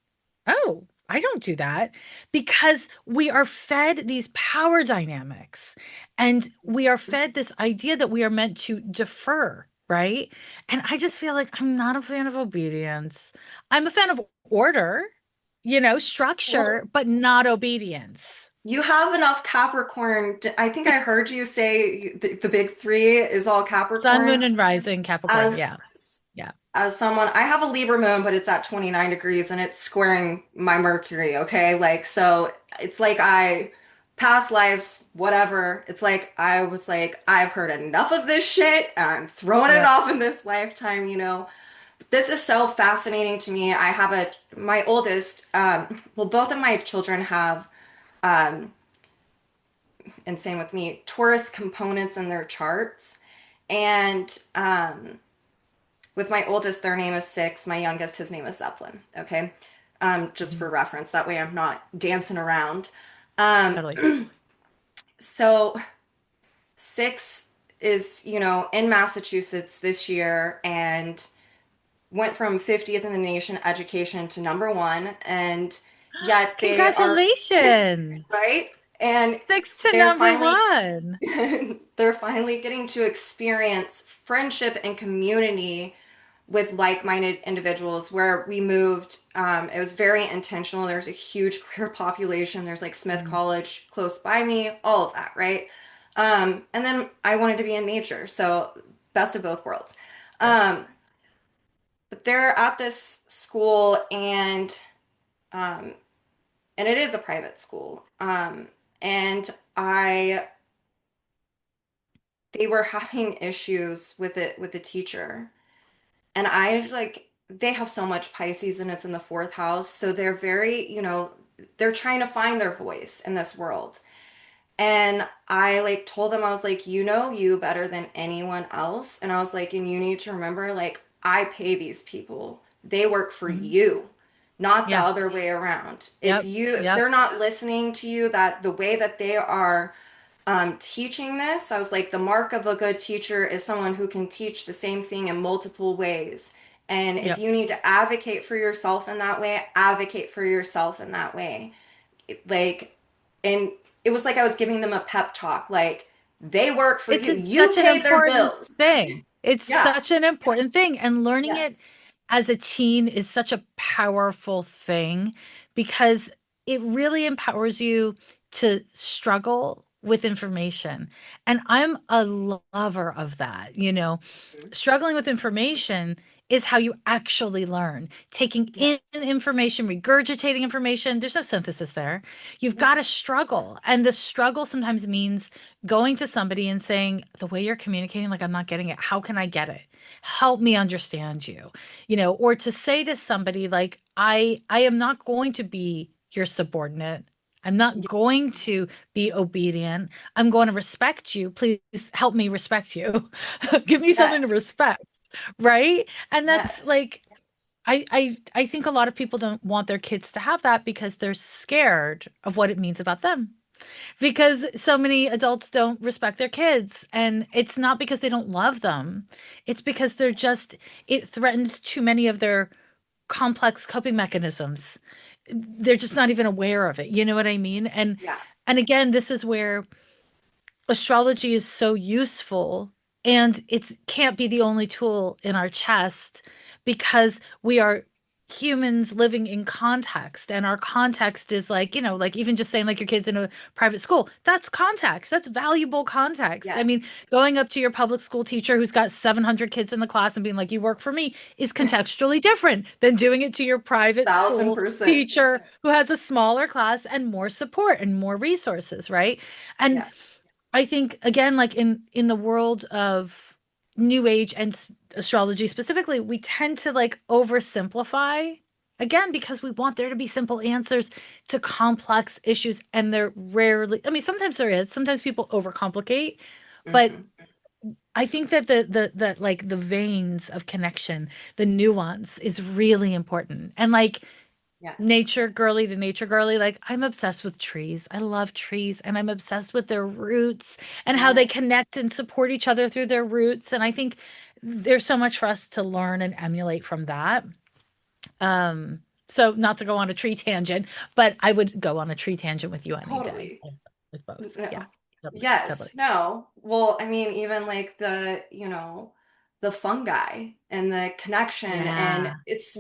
oh, I don't do that because we are fed these power dynamics and we are fed this idea that we are meant to defer, right? And I just feel like I'm not a fan of obedience. I'm a fan of order, Well, structure, but not obedience. you have enough Capricorn. I think I heard you say the big three is all Sun, moon, Capricorn. and rising, Capricorn. As Yeah. Yeah. someone, I have a Libra moon, but it's at 29 degrees and it's squaring my Mercury, okay? Like, so it's like past lives, whatever. It's like I was like, I've heard enough of this shit and I'm throwing it Yeah. off in this lifetime. This is so fascinating to me. My oldest, well, both of my children have, um, and same with me, Taurus components in their charts. And, with my oldest, their name is Six. My youngest, his name is Zeppelin. Okay. Just Mhm. for reference. That way I'm not dancing around. Um, Totally. so Six is, in Massachusetts this year and went from 50th in the nation education to number one. And yet they are, Congratulations. right? And Six to they're number finally one. they're finally getting to experience friendship and community with like-minded individuals where we moved. It was very intentional. There's a huge queer population. There's like Smith Mm. College close by me, all of that, right? And then I wanted to be in nature, so best of both worlds. Right. Um, but they're at this school, um, and it is a private school. And I they were having issues with it with the teacher. And I like they have so much Pisces and it's in the fourth house. So they're very, they're trying to find their voice in this world. And I like told them, I was like, you know you better than anyone else. And I was like, and you need to remember, like, I pay these people. They work for Mhm. you, not the Yeah. other way around. Yep. If Yep. they're not listening to you, that the way that they are teaching this, I was like, the mark of a good teacher is someone who can teach the same thing in multiple ways. And if Yep. you need to advocate for yourself in that way, advocate for yourself in that way. Like, and it was like I was giving them a pep talk, like, they work for It's you. You such an pay their important bills. thing. It's Yeah. such an important thing. And learning it Yes. as a teen is such a powerful thing because it really empowers you to struggle with information. And I'm a lover of that. Struggling with information is how you actually learn. Taking in Yes. information, regurgitating information, there's no synthesis there. You've No. got to struggle. And the struggle sometimes means going to somebody and saying, the way you're communicating, like, I'm not getting it. How can I get it? Help me understand you. Or to say to somebody, like, I am not going to be your subordinate. I'm not Yeah. going to be obedient. I'm going to respect you. Please help me respect you. Give me something to Yes. respect, right? And that's Yes. like I think a lot of people don't want their kids to have that because they're scared of what it means about them. Because so many adults don't respect their kids and it's not because they don't love them. It's because it threatens too many of their complex coping mechanisms. They're just not even aware of it. You know what I mean? Yeah. And again, this is where astrology is so useful and it can't be the only tool in our chest because we are humans living in context and our context is like like even just saying like your kids in a private school, that's context, that's valuable context. I mean, Yes. going up to your public school teacher who's got 700 kids in the class and being like, you work for me, is contextually different than doing it to your private Thousand school percent. teacher who has a smaller class and more support and more resources, right? And Yes. I think again, like in the world of new age and astrology specifically, we tend to like oversimplify again because we want there to be simple answers to complex issues, and they're rarely, I mean, sometimes there is, sometimes people overcomplicate, but Hmm. I think that the like the veins of connection, the nuance is really important. And like Yes. nature girly to nature girly, like I'm obsessed with trees. I love trees and I'm obsessed with their roots and how they Yes. connect and support each other through their roots. And I think there's so much for us to learn and emulate from that. Um, so not to go on a tree tangent, but I would go on a tree tangent with you any day. Totally. Also, with both. Yeah, No. totally, totally. Yes. No. Well, I mean, even like the fungi and the connection, and Yeah, it's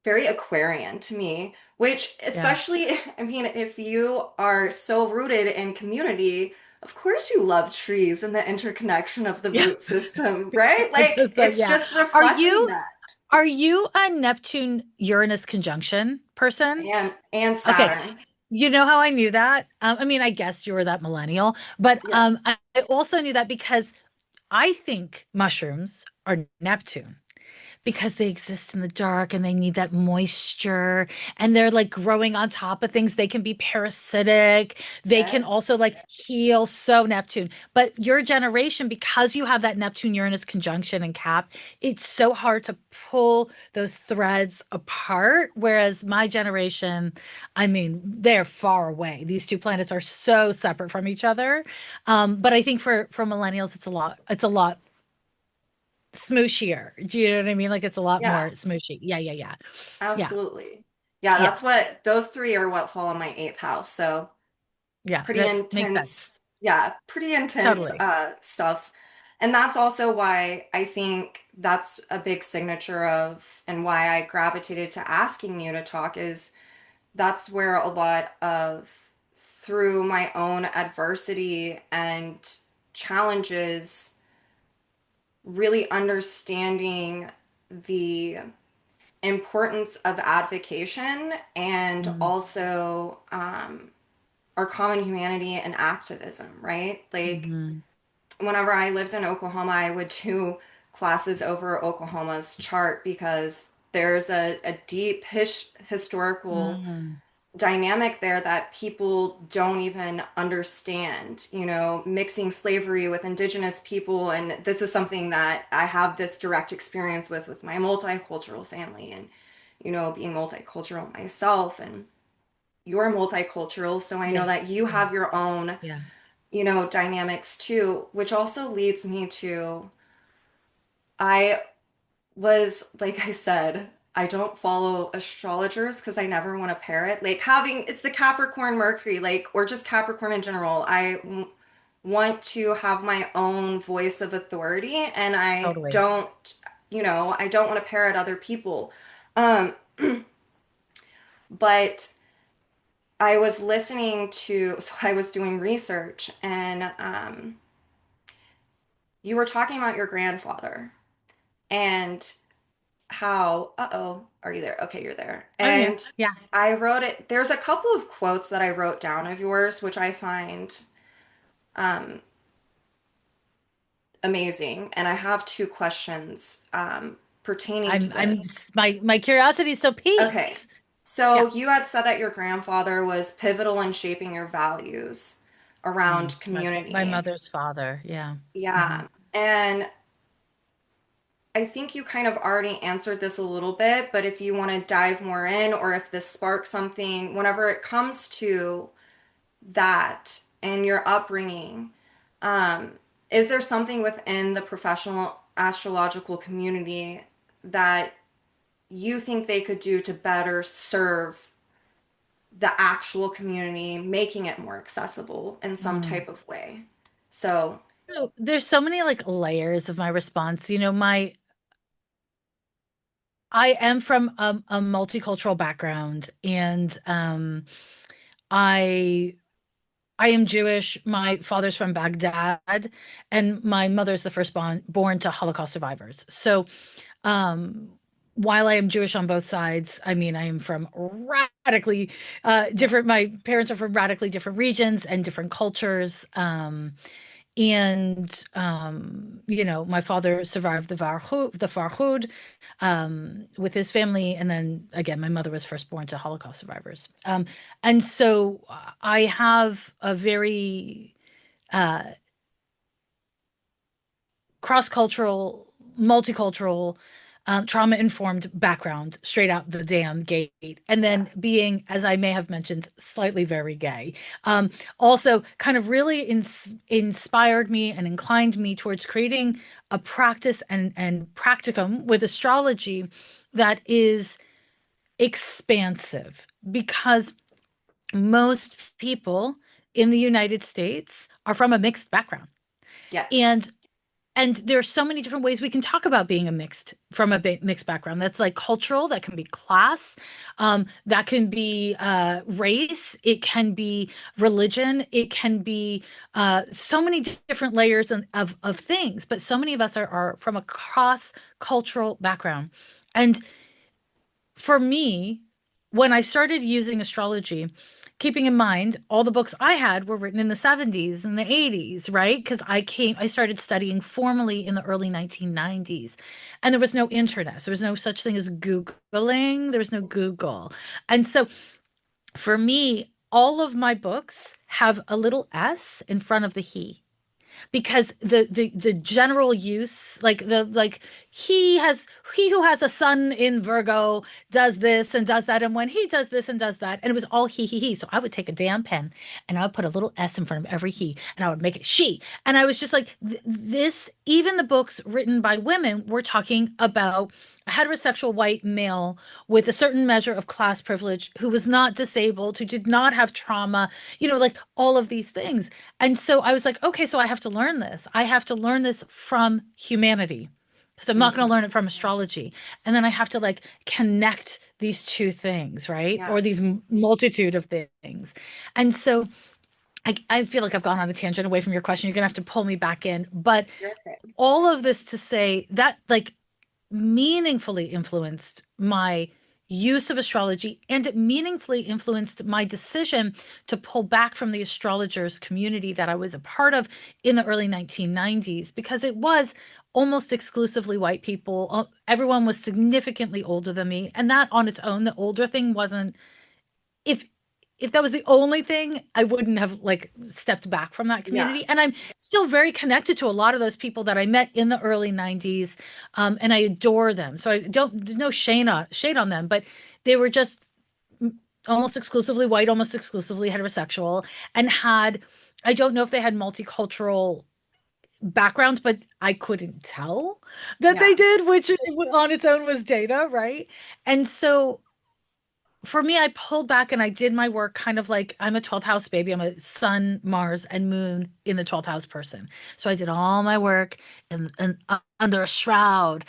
very Aquarian to me, which yeah. especially, I mean, if you are so rooted in community, of course you love trees and the interconnection of the Yeah. root system, right? Like So it's yeah. just Are reflecting you that. are you a Neptune Uranus conjunction person? And Okay. Saturn. You know how I knew that? I mean, I guess you were that millennial, but Yeah. I also knew that because I think mushrooms are Neptune because they exist in the dark and they need that moisture and they're like growing on top of things. They can be parasitic. They can Yeah. also like heal. So Neptune. But your generation, because you have that Neptune Uranus conjunction and Cap, it's so hard to pull those threads apart. Whereas my generation, I mean, they're far away. These two planets are so separate from each other. But I think for millennials, it's a lot smooshier. Do you know what I mean? Like it's a lot Yeah. more smooshy. Yeah, yeah, yeah. Yeah, Absolutely. Yeah, yeah, that's what those three are what fall in my eighth house. So yeah. pretty That makes sense. intense. Yeah, pretty intense Totally. stuff. And that's also why I think that's a big signature of, and why I gravitated to asking you to talk, is that's where a lot of, through my own adversity and challenges, really understanding the importance of advocation and Mm, also our common humanity and activism, right? Like, hmm whenever I lived in Oklahoma, I would do classes over Oklahoma's chart because there's a deep historical mm, dynamic there that people don't even understand, mixing slavery with indigenous people. And this is something that I have this direct experience with my multicultural family, and, being multicultural myself. And you're multicultural, so I know yes, that you yeah, have your own, yeah. dynamics too, which also leads me to, I was, like I said, I don't follow astrologers because I never want to pair it. Like, having, it's the Capricorn Mercury, like, or just Capricorn in general. Want to have my own voice of authority, and Totally. I don't want to parrot other people. Um, but I was listening to, so I was doing research, and you were talking about your grandfather and how, uh-oh, are you there? Okay, you're there. I'm here. And Yeah. I wrote it, there's a couple of quotes that I wrote down of yours, which I find um, amazing. And I have two questions pertaining to this. My curiosity is so Okay. piqued. Yeah. So you had said that your grandfather was pivotal in shaping your values around My community. mother's father. Yeah. Hmm Yeah. And I think you kind of already answered this a little bit, but if you want to dive more in, or if this sparks something, whenever it comes to that and your upbringing, um, is there something within the professional astrological community that you think they could do to better serve the actual community, making it more accessible in some Mm. type of way? So, So there's so many like layers of my response. My I am from a multicultural background, and I I am Jewish. My father's from Baghdad, and my mother's the first born to Holocaust survivors. So, um, while I am Jewish on both sides, I mean, I am from radically yeah, different. My parents are from radically different regions and different cultures. And my father survived the Farhud with his family, and then again, my mother was first born to Holocaust survivors. And so I have a very uh, cross-cultural, multicultural, trauma-informed background straight out the damn gate. And yeah, then being, as I may have mentioned, slightly very gay, um, also kind of really inspired me and inclined me towards creating a practice and practicum with astrology that is expansive, because most people in the United States are from a mixed background. yes, And and there are so many different ways we can talk about being a mixed background. That's like cultural, that can be class, that can be race, it can be religion, it can be so many different layers of things. But so many of us are from a cross cultural background. And for me, when I started using astrology, keeping in mind all the books I had were written in the 70s and the 80s, right? Because I started studying formally in the early 1990s, and there was no internet. So there was no such thing as Googling, there was no Google. And so for me, all of my books have a little S in front of the he, because the general use, like he who has a sun in Virgo does this and does that, and when he does this and does that, and it was all he. So I would take a damn pen and I would put a little S in front of every he, and I would make it she. And I was just like, this, even the books written by women were talking about a heterosexual white male with a certain measure of class privilege who was not disabled, who did not have trauma, like all of these things. And so I was like, okay, so I have to learn this. I have to learn this from humanity because I'm not going to Hmm. learn it from astrology. And then I have to like connect these two things, right? Yeah, Or these multitude of things. And so I feel like I've gone on a tangent away from your question. You're going to have to pull me back in. But you're okay. all of this to say that like meaningfully influenced my use of astrology, and it meaningfully influenced my decision to pull back from the astrologers community that I was a part of in the early 1990s because it was almost exclusively white people. Everyone was significantly older than me, and that on its own, the older thing wasn't, if that was the only thing, I wouldn't have like stepped back from that Yeah, community. And I'm still very connected to a lot of those people that I met in the early 90s. And I adore them. So I don't, there's no shade on them, but they were just almost exclusively white, almost exclusively heterosexual, and I don't know if they had multicultural backgrounds, but I couldn't tell that they yeah, did, which on its own was data, right? And so for me, I pulled back and I did my work kind of like I'm a 12th house baby. I'm a sun, Mars, and moon in the 12th house person. So I did all my work under a shroud,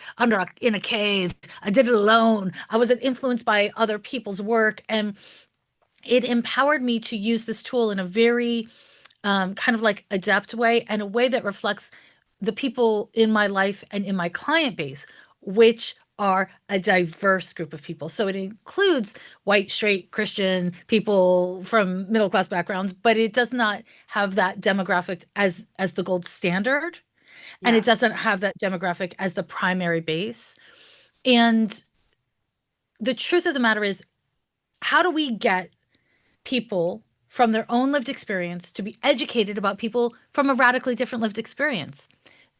in a cave. I did it alone. I wasn't influenced by other people's work. And it empowered me to use this tool in a very kind of like adept way and a way that reflects the people in my life and in my client base, which are a diverse group of people. So it includes white, straight, Christian people from middle class backgrounds, but it does not have that demographic as the gold standard, and it yeah, doesn't have that demographic as the primary base. And the truth of the matter is, how do we get people from their own lived experience to be educated about people from a radically different lived experience?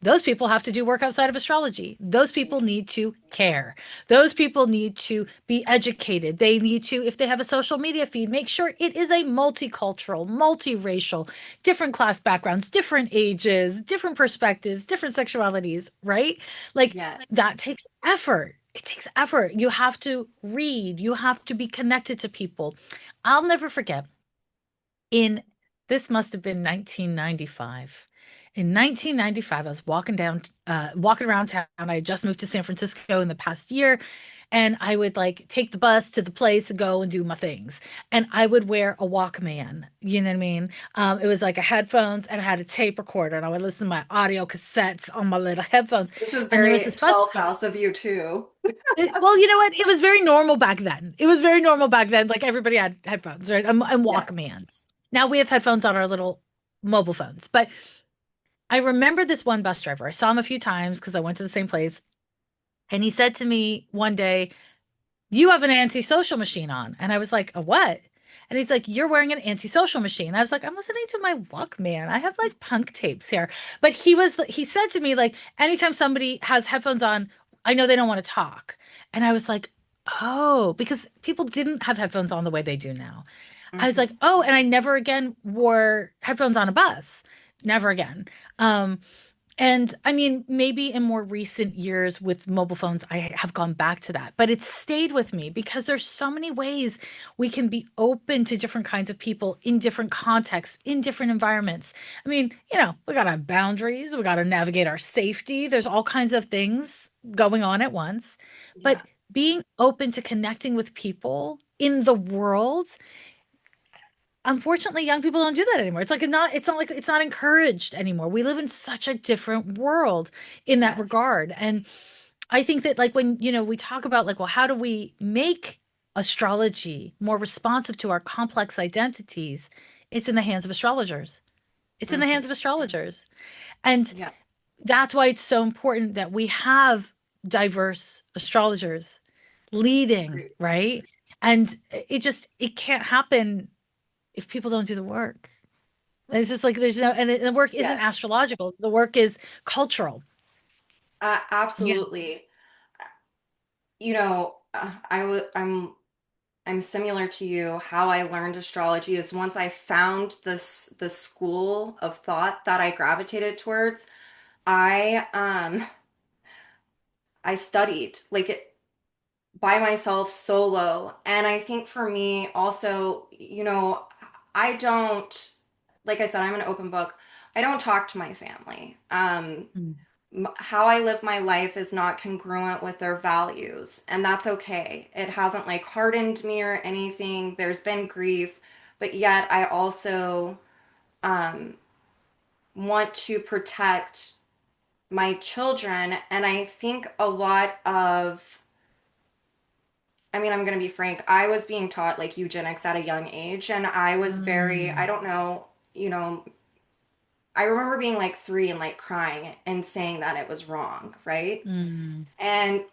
Those people have to do work outside of astrology. Those people need yes, to care. Those people need to be educated. They need to, if they have a social media feed, make sure it is a multicultural, multiracial, different class backgrounds, different ages, different perspectives, different sexualities, right? Like yes. that takes effort. It takes effort. You have to read, you have to be connected to people. I'll never forget, in this must have been 1995. In 1995, I was walking around town. I had just moved to San Francisco in the past year, and I would like take the bus to the place and go and do my things. And I would wear a Walkman. You know what I mean? It was like a headphones, and I had a tape recorder, and I would listen to my audio cassettes on my little headphones. This is And there was very this bus 12th stop. house of you too. Well, you know what? It was very normal back then. It was very normal back then. Like everybody had headphones, right? And Yeah. Walkmans. Now we have headphones on our little mobile phones. But I remember this one bus driver. I saw him a few times because I went to the same place. And he said to me one day, "You have an antisocial machine on." And I was like, "A what?" And he's like, "You're wearing an antisocial machine." I was like, "I'm listening to my Walkman. I have like punk tapes here." But he said to me, like, anytime somebody has headphones on, I know they don't want to talk. And I was like, oh, because people didn't have headphones on the way they do now. I was like, Hmm. oh, and I never again wore headphones on a bus. Never again. Um, and I mean, maybe in more recent years with mobile phones, I have gone back to that, but it's stayed with me because there's so many ways we can be open to different kinds of people in different contexts, in different environments. I mean, we got to have boundaries, we got to navigate our safety. There's all kinds of things going on at once, but Yeah. being open to connecting with people in the world, unfortunately, young people don't do that anymore. It's not like it's not encouraged anymore. We live in such a different world in that Yes. regard. And I think that like when, we talk about like, well, how do we make astrology more responsive to our complex identities? It's in the hands of astrologers. It's in the Hmm. hands of astrologers. And Yeah. that's why it's so important that we have diverse astrologers leading, Agreed. right? And it can't happen if people don't do the work. It's just like there's no, and the work isn't Yes. astrological. The work is cultural. Yeah. Absolutely. I'm similar to you. How I learned astrology is once I found the school of thought that I gravitated towards, I I studied like it by myself solo. And I think for me also, I don't, like I said, I'm an open book. I don't talk to my family. Mm, How I live my life is not congruent with their values, and that's okay. It hasn't like hardened me or anything. There's been grief, but yet I also um, want to protect my children. And I think a lot of, I mean, I'm going to be frank, I was being taught like eugenics at a young age, and I was very, I mm, don't know, I remember being like 3 and like crying and saying that it was wrong, right? mm, And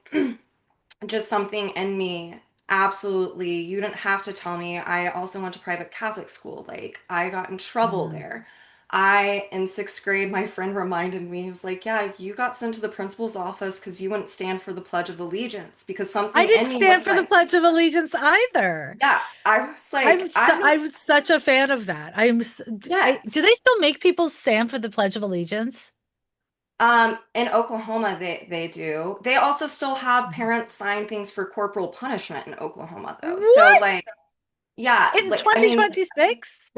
just something in me, absolutely, you didn't have to tell me. I also went to private Catholic school. Like, I got in trouble mm. there. In 6th grade, my friend reminded me, he was like, yeah, you got sent to the principal's office because you wouldn't stand for the Pledge of Allegiance. Because I something didn't in me stand was for the like, Pledge of Allegiance either. yeah, I was like, I'm not, I'm such a fan of that. Do yes. they still make people stand for the Pledge of Allegiance? In Oklahoma, they do. They also still have Mhm. parents sign things for corporal punishment in Oklahoma, though. So, What? like, yeah, In like, I mean, 2026?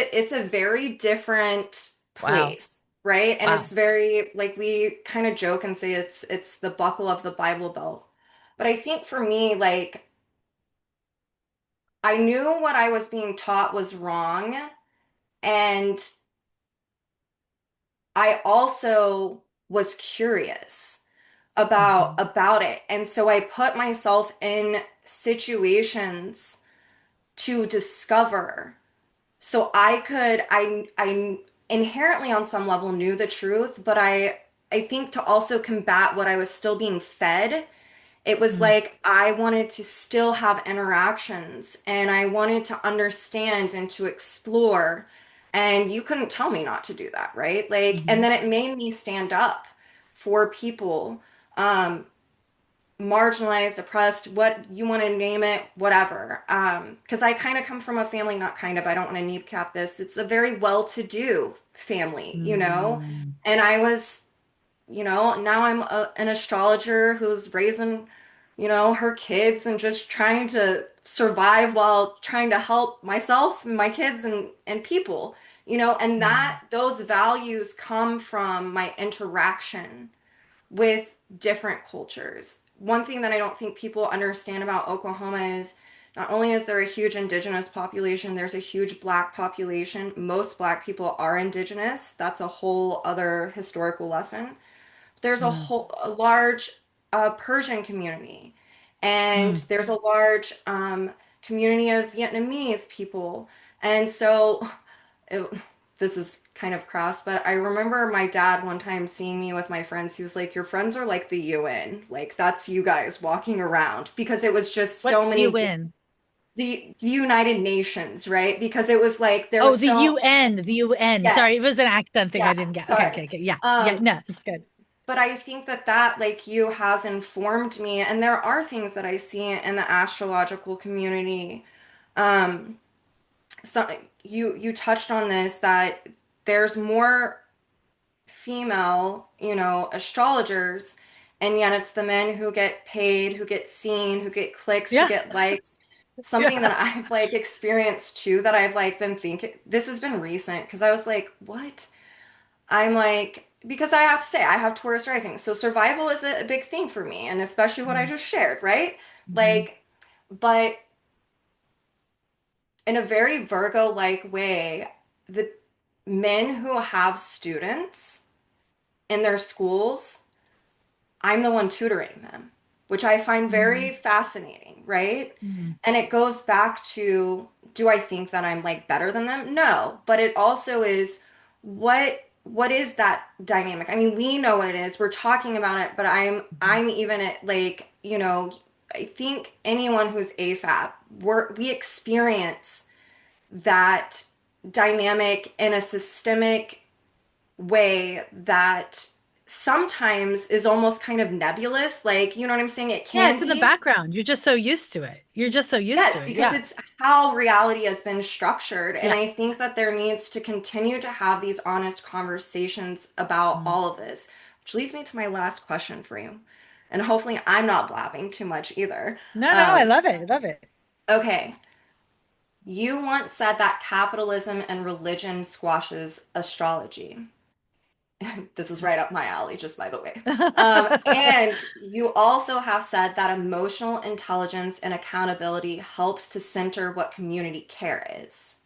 it's a very different Wow. place, right? And Wow. it's very like we kind of joke and say it's the buckle of the Bible Belt. But I think for me, like I knew what I was being taught was wrong, and I also was curious Mhm. about it. And so I put myself in situations to discover. So I inherently on some level knew the truth, but I think to also combat what I was still being fed, it was Mm, like I wanted to still have interactions and I wanted to understand and to explore. And you couldn't tell me not to do that, right? Like, and mhm, then it made me stand up for people. Um, Marginalized, oppressed, what you want to name it, whatever. Because I kind of come from a family, not kind of, I don't want to kneecap this. It's a very well-to-do family, mm, and I was, now I'm an astrologer who's raising, her kids and just trying to survive while trying to help myself and my kids and people, and mm, those values come from my interaction with different cultures. One thing that I don't think people understand about Oklahoma is not only is there a huge indigenous population, there's a huge black population. Most black people are indigenous. That's a whole other historical lesson. There's mm, a large Persian community, and mm. there's a large community of Vietnamese people. And so it, this is kind of crass, but I remember my dad one time seeing me with my friends. He was like, "Your friends are like the UN. Like that's you guys walking around." Because it was just so What's many UN? the United Nations, right? Because it was like there Oh, was the so UN, the UN. Sorry, it yes, was an accent thing yeah, I didn't get. Okay, sorry. okay, okay. Yeah, yeah. Um, No, it's good. but I think that like you has informed me, and there are things that I see in the astrological community. Um, so you touched on this that there's more female, astrologers, and yet it's the men who get paid, who get seen, who get clicks, who Yeah, get likes. Something yeah. that I've like experienced too that I've like been thinking this has been recent because I was like, what? I'm like, because I have to say I have Taurus rising. So survival is a big thing for me, and especially what I Mm, just shared, right? mhm, Like, but in a very Virgo-like way, the men who have students in their schools, I'm the one tutoring them, which I find very mm, fascinating, right? mm, And it goes back to, do I think that I'm like better than them? No, but it also is what is that dynamic? I mean, we know what it is. We're talking about it, but mhm, I'm even at like, I think anyone who's AFAB, we experience that dynamic in a systemic way that sometimes is almost kind of nebulous. Like, you know what I'm saying? It Yeah, it's can in the be. background. You're just so used to it. You're just so used to Yes, it. because Yeah. it's how reality has been structured. And Yeah. I think that there needs to continue to have these honest conversations about Mm. all of this, which leads me to my last question for you. And hopefully, I'm not blabbing too much either. No, no, I Um, love it. I love it. okay, you once said that capitalism and religion squashes astrology. This is right up my alley, just by the way. And you also have said that emotional intelligence and accountability helps to center what community care is.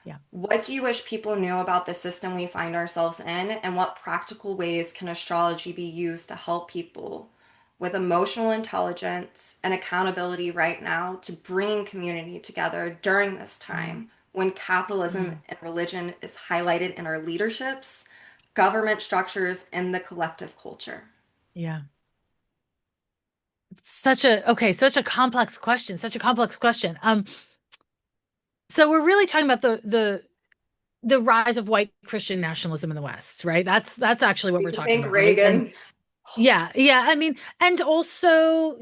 Yeah. What do you wish people knew about the system we find ourselves in, and what practical ways can astrology be used to help people with emotional intelligence and accountability right now to bring community together during this Mm, time when capitalism mm, and religion is highlighted in our leaderships, government structures, and the collective culture? yeah. Such a complex question, such a complex question. So we're really talking about the rise of white Christian nationalism in the West, right? That's actually what We we're can talking thank about, right? And Reagan. yeah, yeah. I mean, and also,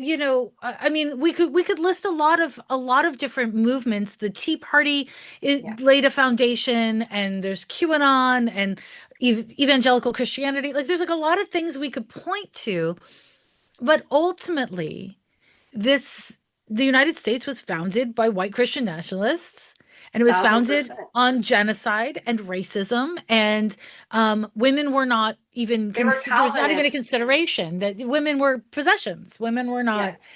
I mean, we could list a lot of different movements. The Tea Party Yeah, laid a foundation, and there's QAnon and evangelical Christianity. Like, there's like a lot of things we could point to, but ultimately, this the United States was founded by white Christian nationalists, and it was thousand founded percent. on genocide and racism, and women were not even They were there was not even a Calvinists. consideration that women were possessions. Women were not Yes.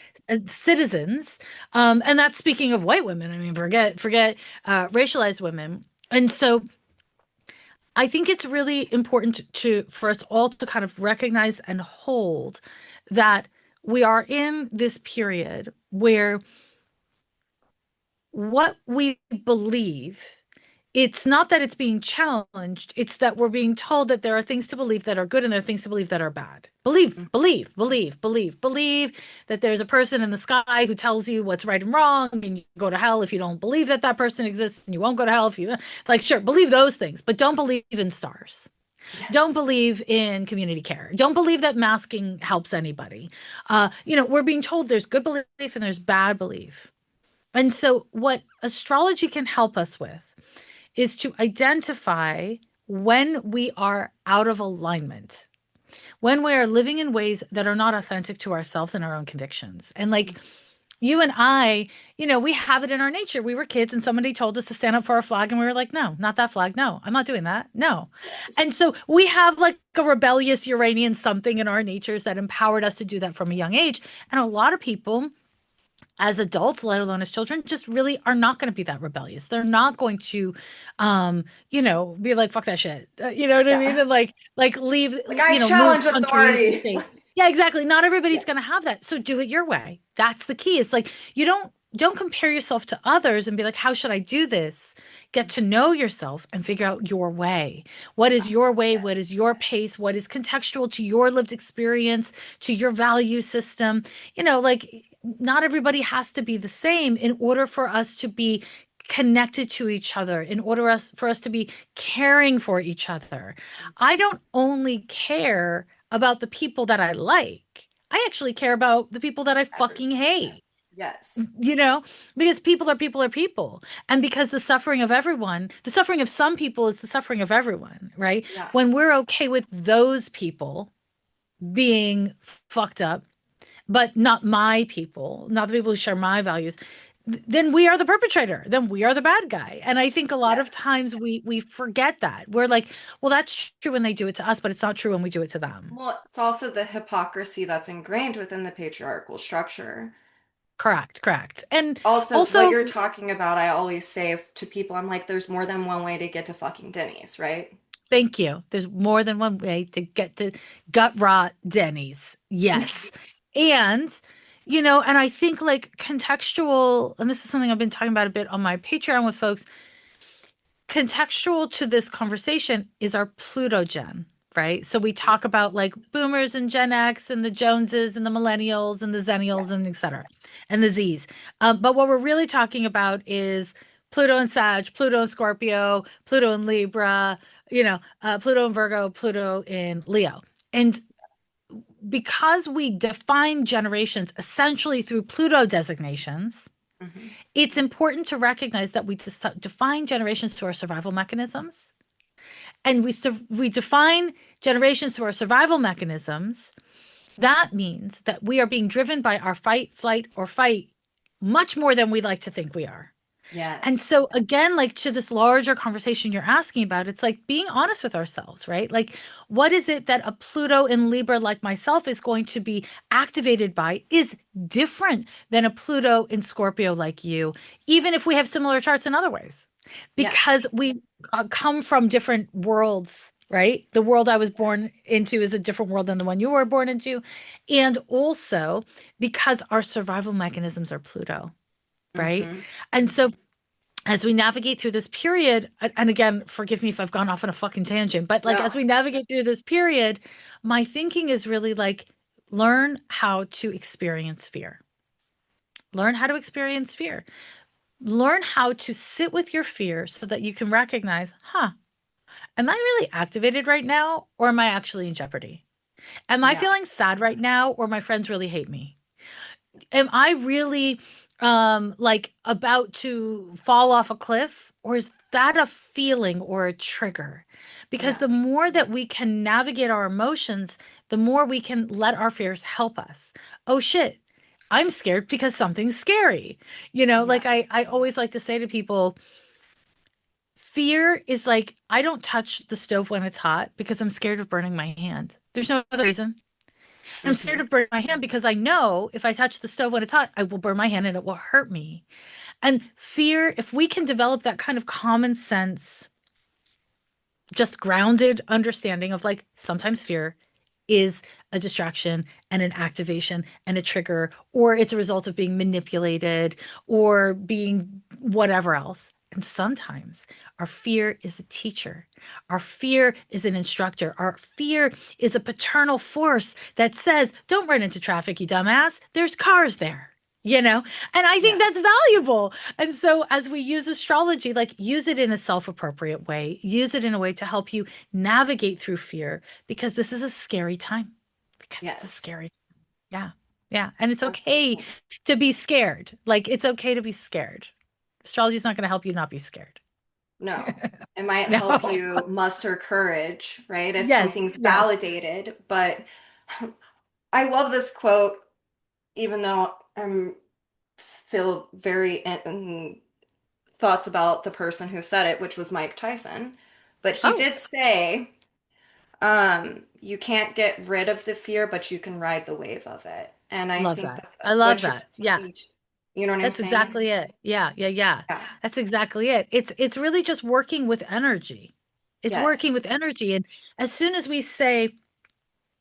citizens, and that's speaking of white women. I mean, forget racialized women, and so. I think it's really important for us all to kind of recognize and hold that we are in this period where what we believe, it's not that it's being challenged, it's that we're being told that there are things to believe that are good and there are things to believe that are bad. Believe, believe, believe, believe, believe that there's a person in the sky who tells you what's right and wrong, and you go to hell if you don't believe that that person exists, and you won't go to hell if you like, sure, believe those things, but don't believe in stars. Yeah. Don't believe in community care. Don't believe that masking helps anybody. We're being told there's good belief and there's bad belief. And so, what astrology can help us with is to identify when we are out of alignment, when we are living in ways that are not authentic to ourselves and our own convictions. And like you and I, we have it in our nature. We were kids and somebody told us to stand up for our flag, and we were like, no, not that flag. No, I'm not doing that. No. Yes. And so we have like a rebellious Uranian something in our natures that empowered us to do that from a young age. And a lot of people, as adults, let alone as children, just really are not going to be that rebellious. They're not going to, be like, fuck that shit. You know what I mean? Yeah. And like leave, Like I move challenge countries and authority. states. Yeah, exactly. Not Yeah. everybody's going to have that. So do it your way. That's the key. It's like you don't compare yourself to others and be like, how should I do this? Get to know yourself and figure out your way. What is your way? Yeah. What is your pace? What is contextual to your lived experience, to your value system? Like not everybody has to be the same in order for us to be connected to each other, in order for us to be caring for each other. I don't only care about the people that I like. I actually care about the people that I fucking Everyone. Yeah. hate. Yes. You know, because people are people are people. And because the suffering of some people is the suffering of everyone, right? Yeah. When we're okay with those people being fucked up, but not my people, not the people who share my values, then we are the perpetrator. Then we are the bad guy. And I think a lot of Yes. times we forget that. We're like, well, that's true when they do it to us, but it's not true when we do it to them. Well, it's also the hypocrisy that's ingrained within the patriarchal structure. Correct, correct. And Also, what also, you're talking about, I always say to people, I'm like, there's more than one way to get to fucking Denny's, right? thank you. There's more than one way to get to gut rot Denny's. Yes. And and I think like contextual, and this is something I've been talking about a bit on my Patreon with folks, contextual to this conversation is our Pluto gen, right? So we talk about like boomers and Gen X and the Joneses and the millennials and the Yeah. Zennials and et cetera, and the Z's. But what we're really talking about is Pluto and Sag, Pluto and Scorpio, Pluto and Libra, Pluto and Virgo, Pluto in Leo. And because we define generations essentially through Pluto designations, Hmm. it's important to recognize that we define generations through our survival mechanisms. And we define generations through our survival mechanisms. That means that we are being driven by our fight, flight, or fight much more than we like to think we are. And Yes. so, again, like to this larger conversation you're asking about, it's like being honest with ourselves, right? Like, what is it that a Pluto in Libra like myself is going to be activated by is different than a Pluto in Scorpio like you, even if we have similar charts in other ways, Yeah. because we come from different worlds. Right? The world I was born into is a different world than the one you were born into. And also because our survival mechanisms are Pluto, right? Hmm. And so as we navigate through this period, and again, forgive me if I've gone off on a fucking tangent, but like No. as we navigate through this period, my thinking is really like learn how to experience fear. Learn how to experience fear. Learn how to sit with your fear so that you can recognize, huh, am I really activated right now? Or am I actually in jeopardy? Am I Yeah. feeling sad right now? Or my friends really hate me? Am I really like about to fall off a cliff, or is that a feeling or a trigger? Because Yeah. the more that we can navigate our emotions, the more we can let our fears help us. Oh shit, I'm scared because something's scary. Yeah. Like I always like to say to people, fear is like I don't touch the stove when it's hot because I'm scared of burning my hand. There's no other reason. I'm scared Hmm. of burning my hand because I know if I touch the stove when it's hot, I will burn my hand and it will hurt me. And fear, if we can develop that kind of common sense, just grounded understanding of like sometimes fear is a distraction and an activation and a trigger, or it's a result of being manipulated or being whatever else. And sometimes our fear is a teacher. Our fear is an instructor. Our fear is a paternal force that says, don't run into traffic, you dumbass. There's cars there, you know? And I think Yeah. that's valuable. And so as we use astrology, like use it in a self-appropriate way, use it in a way to help you navigate through fear because this is a scary time. Because it's a Yes. scary, yeah. Yeah. And it's okay Absolutely. to be scared. Like it's okay to be scared. Astrology is not going to help you not be scared. No. It might No. help you muster courage, right? If Yes. something's Yes. validated. But I love this quote, even though I'm feel very thoughts about the person who said it, which was Mike Tyson. But he Oh, did say, you can't get rid of the fear, but you can ride the wave of it. And I love think that. that I that's love what you're that. Yeah. trying to, you know what I'm That's saying? exactly it. Yeah, yeah, yeah. Yeah. That's exactly it. It's really just working with energy. It's working Yes. with energy. And as soon as we say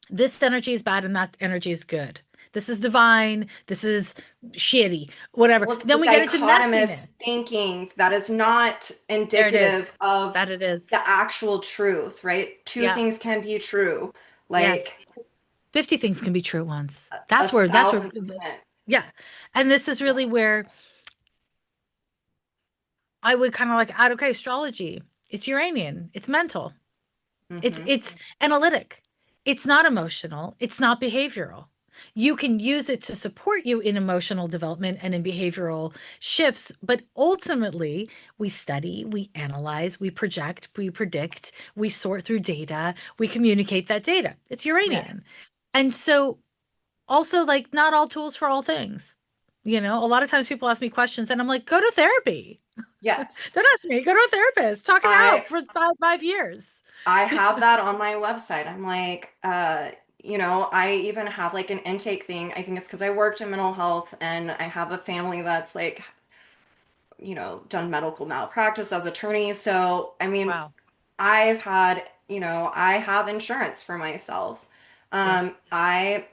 this energy is bad and that energy is good, this is divine, this is shitty, whatever, Well, it's the then we get into dichotomous messiness. thinking that is not There it is. indicative of That it is. the actual truth, right? Two Yeah. things can be true, Yes. like 50 things can be true at once. a That's where, 1000%. yeah. And this is Yeah. really where I would kind of like add, okay, astrology, it's Uranian, it's mental. Hmm. It's analytic. It's not emotional. It's not behavioral. You can use it to support you in emotional development and in behavioral shifts, but ultimately we study, we analyze, we project, we predict, we sort through data, we communicate that data. It's Uranian. Yes. And so also like not all tools for all things. A lot of times people ask me questions and I'm like, go to therapy. Yes. Don't ask me, go to a therapist. Talk it I out for 5 years. I have that on my website. I'm like, I even have like an intake thing. I think it's because I worked in mental health and I have a family that's like, done medical malpractice as attorneys. So, I mean, Wow. I've had, I have insurance for myself. Yep. I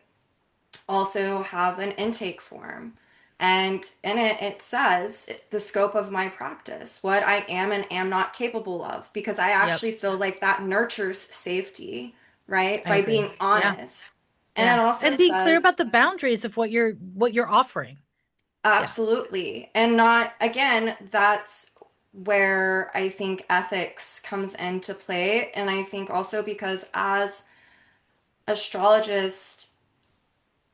also have an intake form. And in it, it says the scope of my practice, what I am and am not capable of, because I Yep. actually feel like that nurtures safety, right? I By agree. being Yeah. honest. And it Yeah. also And being clear says, about the boundaries of what you're offering. Yeah. absolutely. And not, again, that's where I think ethics comes into play. And I think also because as astrologists,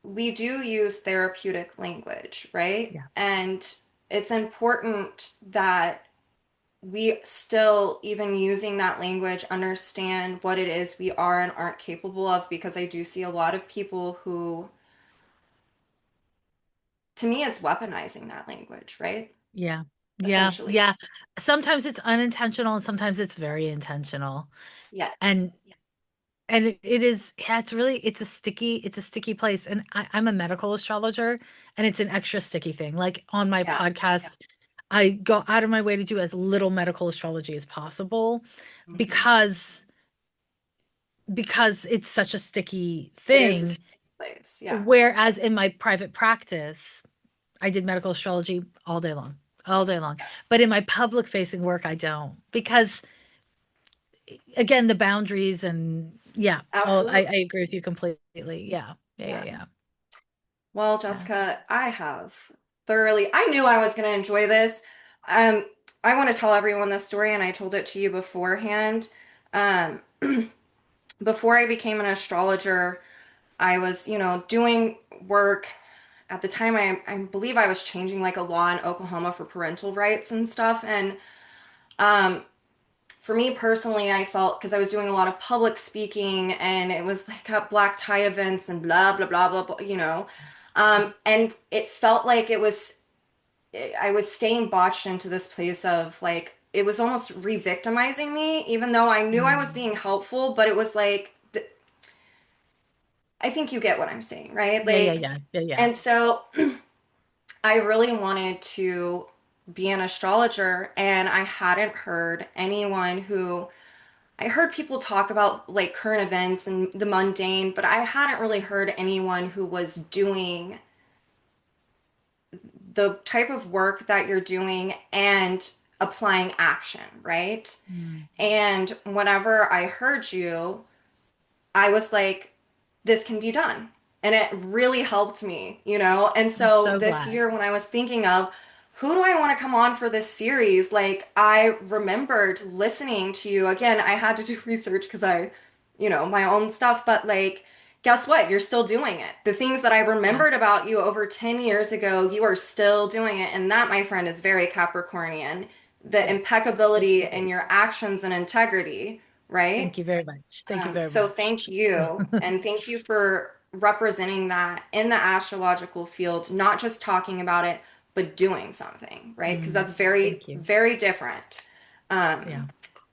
we do use therapeutic language, right? Yeah. And it's important that we still, even using that language, understand what it is we are and aren't capable of, because I do see a lot of people who, to me, it's weaponizing that language, right? Yeah. Yeah. Essentially. Yeah. Sometimes it's unintentional and sometimes it's very intentional. Yes. And it is, yeah, it's a sticky place. And I'm a medical astrologer and it's an extra sticky thing. Like on my Yeah. podcast, I go out of my way to do as little medical astrology as possible Hmm. because it's such a sticky It is a thing. safe place. Yeah. Whereas in my private practice, I did medical astrology all day long, all day long. But in my public facing work, I don't because again, the boundaries and yeah, I Absolutely. agree with you completely. Yeah, yeah, yeah, Yeah. yeah, Well, yeah. Jessica, I have thoroughly, I knew I was going to enjoy this. Um, I want to tell everyone this story, and I told it to you beforehand. Um, before I became an astrologer, I was, doing work. At the time, I believe I was changing like a law in Oklahoma for parental rights and stuff. And um, for me personally, I felt, because I was doing a lot of public speaking and it was like at black tie events and blah, blah, blah, blah, blah. And it felt like I was staying botched into this place of like, it was almost re-victimizing me, even though I knew I was Mm. being helpful, but it was like, I think you get what I'm saying, right? Yeah, yeah, Like, yeah, yeah, yeah. and so I really wanted to be an astrologer, and I hadn't heard anyone who, I heard people talk about like current events and the mundane, but I hadn't really heard anyone who was doing the type of work that you're doing and applying action, right? Mm. And whenever I heard you, I was like, this can be done. And it really helped me, you know? And I'm so so this glad. year, when I was thinking of who do I want to come on for this series, like I remembered listening to you. Again, I had to do research because my own stuff, but like, guess what? You're still doing it. The things that I Yeah. remembered about you over 10 years ago, you are still doing it. And that, my friend, is very Capricornian. The Yes. Yes, impeccability it in is. your actions and integrity, right? Thank you very much. Thank you very So much. thank you, and thank you for representing that in the astrological field, not just talking about it, but doing something, right? Because that's Mm. very, Thank you. very different. Yeah.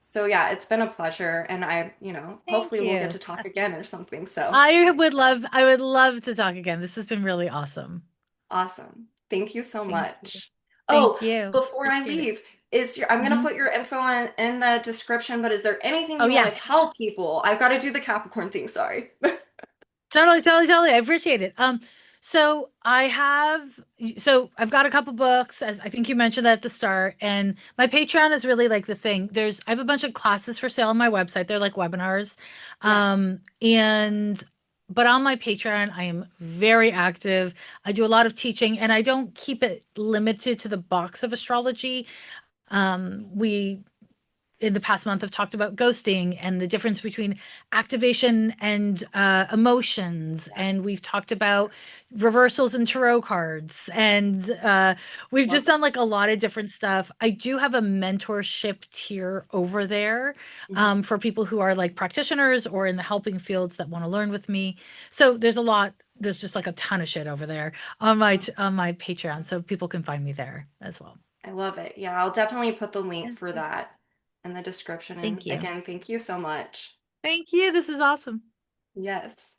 So yeah, it's been a pleasure, and Thank hopefully we'll get you. to talk again or something. So I would love to talk again. This has been really awesome. awesome. Thank you so Thank you. much. Thank Oh, you. before I Appreciate it. leave, I'm gonna Hmm. put your info in the description, but is there anything Oh you want yeah. to tell people? I've got to do the Capricorn thing, sorry. Totally, totally, totally. I appreciate it. So I've got a couple books, as I think you mentioned that at the start, and my Patreon is really like the thing. I have a bunch of classes for sale on my website. They're like webinars. Yeah. And but on my Patreon, I am very active. I do a lot of teaching, and I don't keep it limited to the box of astrology. We in the past month have talked about ghosting and the difference between activation and emotions. And we've talked about reversals and tarot cards. And we've Love just that. done like a lot of different stuff. I do have a mentorship tier over there Mhm. for people who are like practitioners or in the helping fields that want to learn with me. So there's a lot. There's just like a ton of shit over there on my Patreon, so people can find me there as well. I love it. Yeah, I'll definitely put the link Yes, for yes. that in the description. And Thank you. again, thank you so much. Thank you. This is awesome. Yes.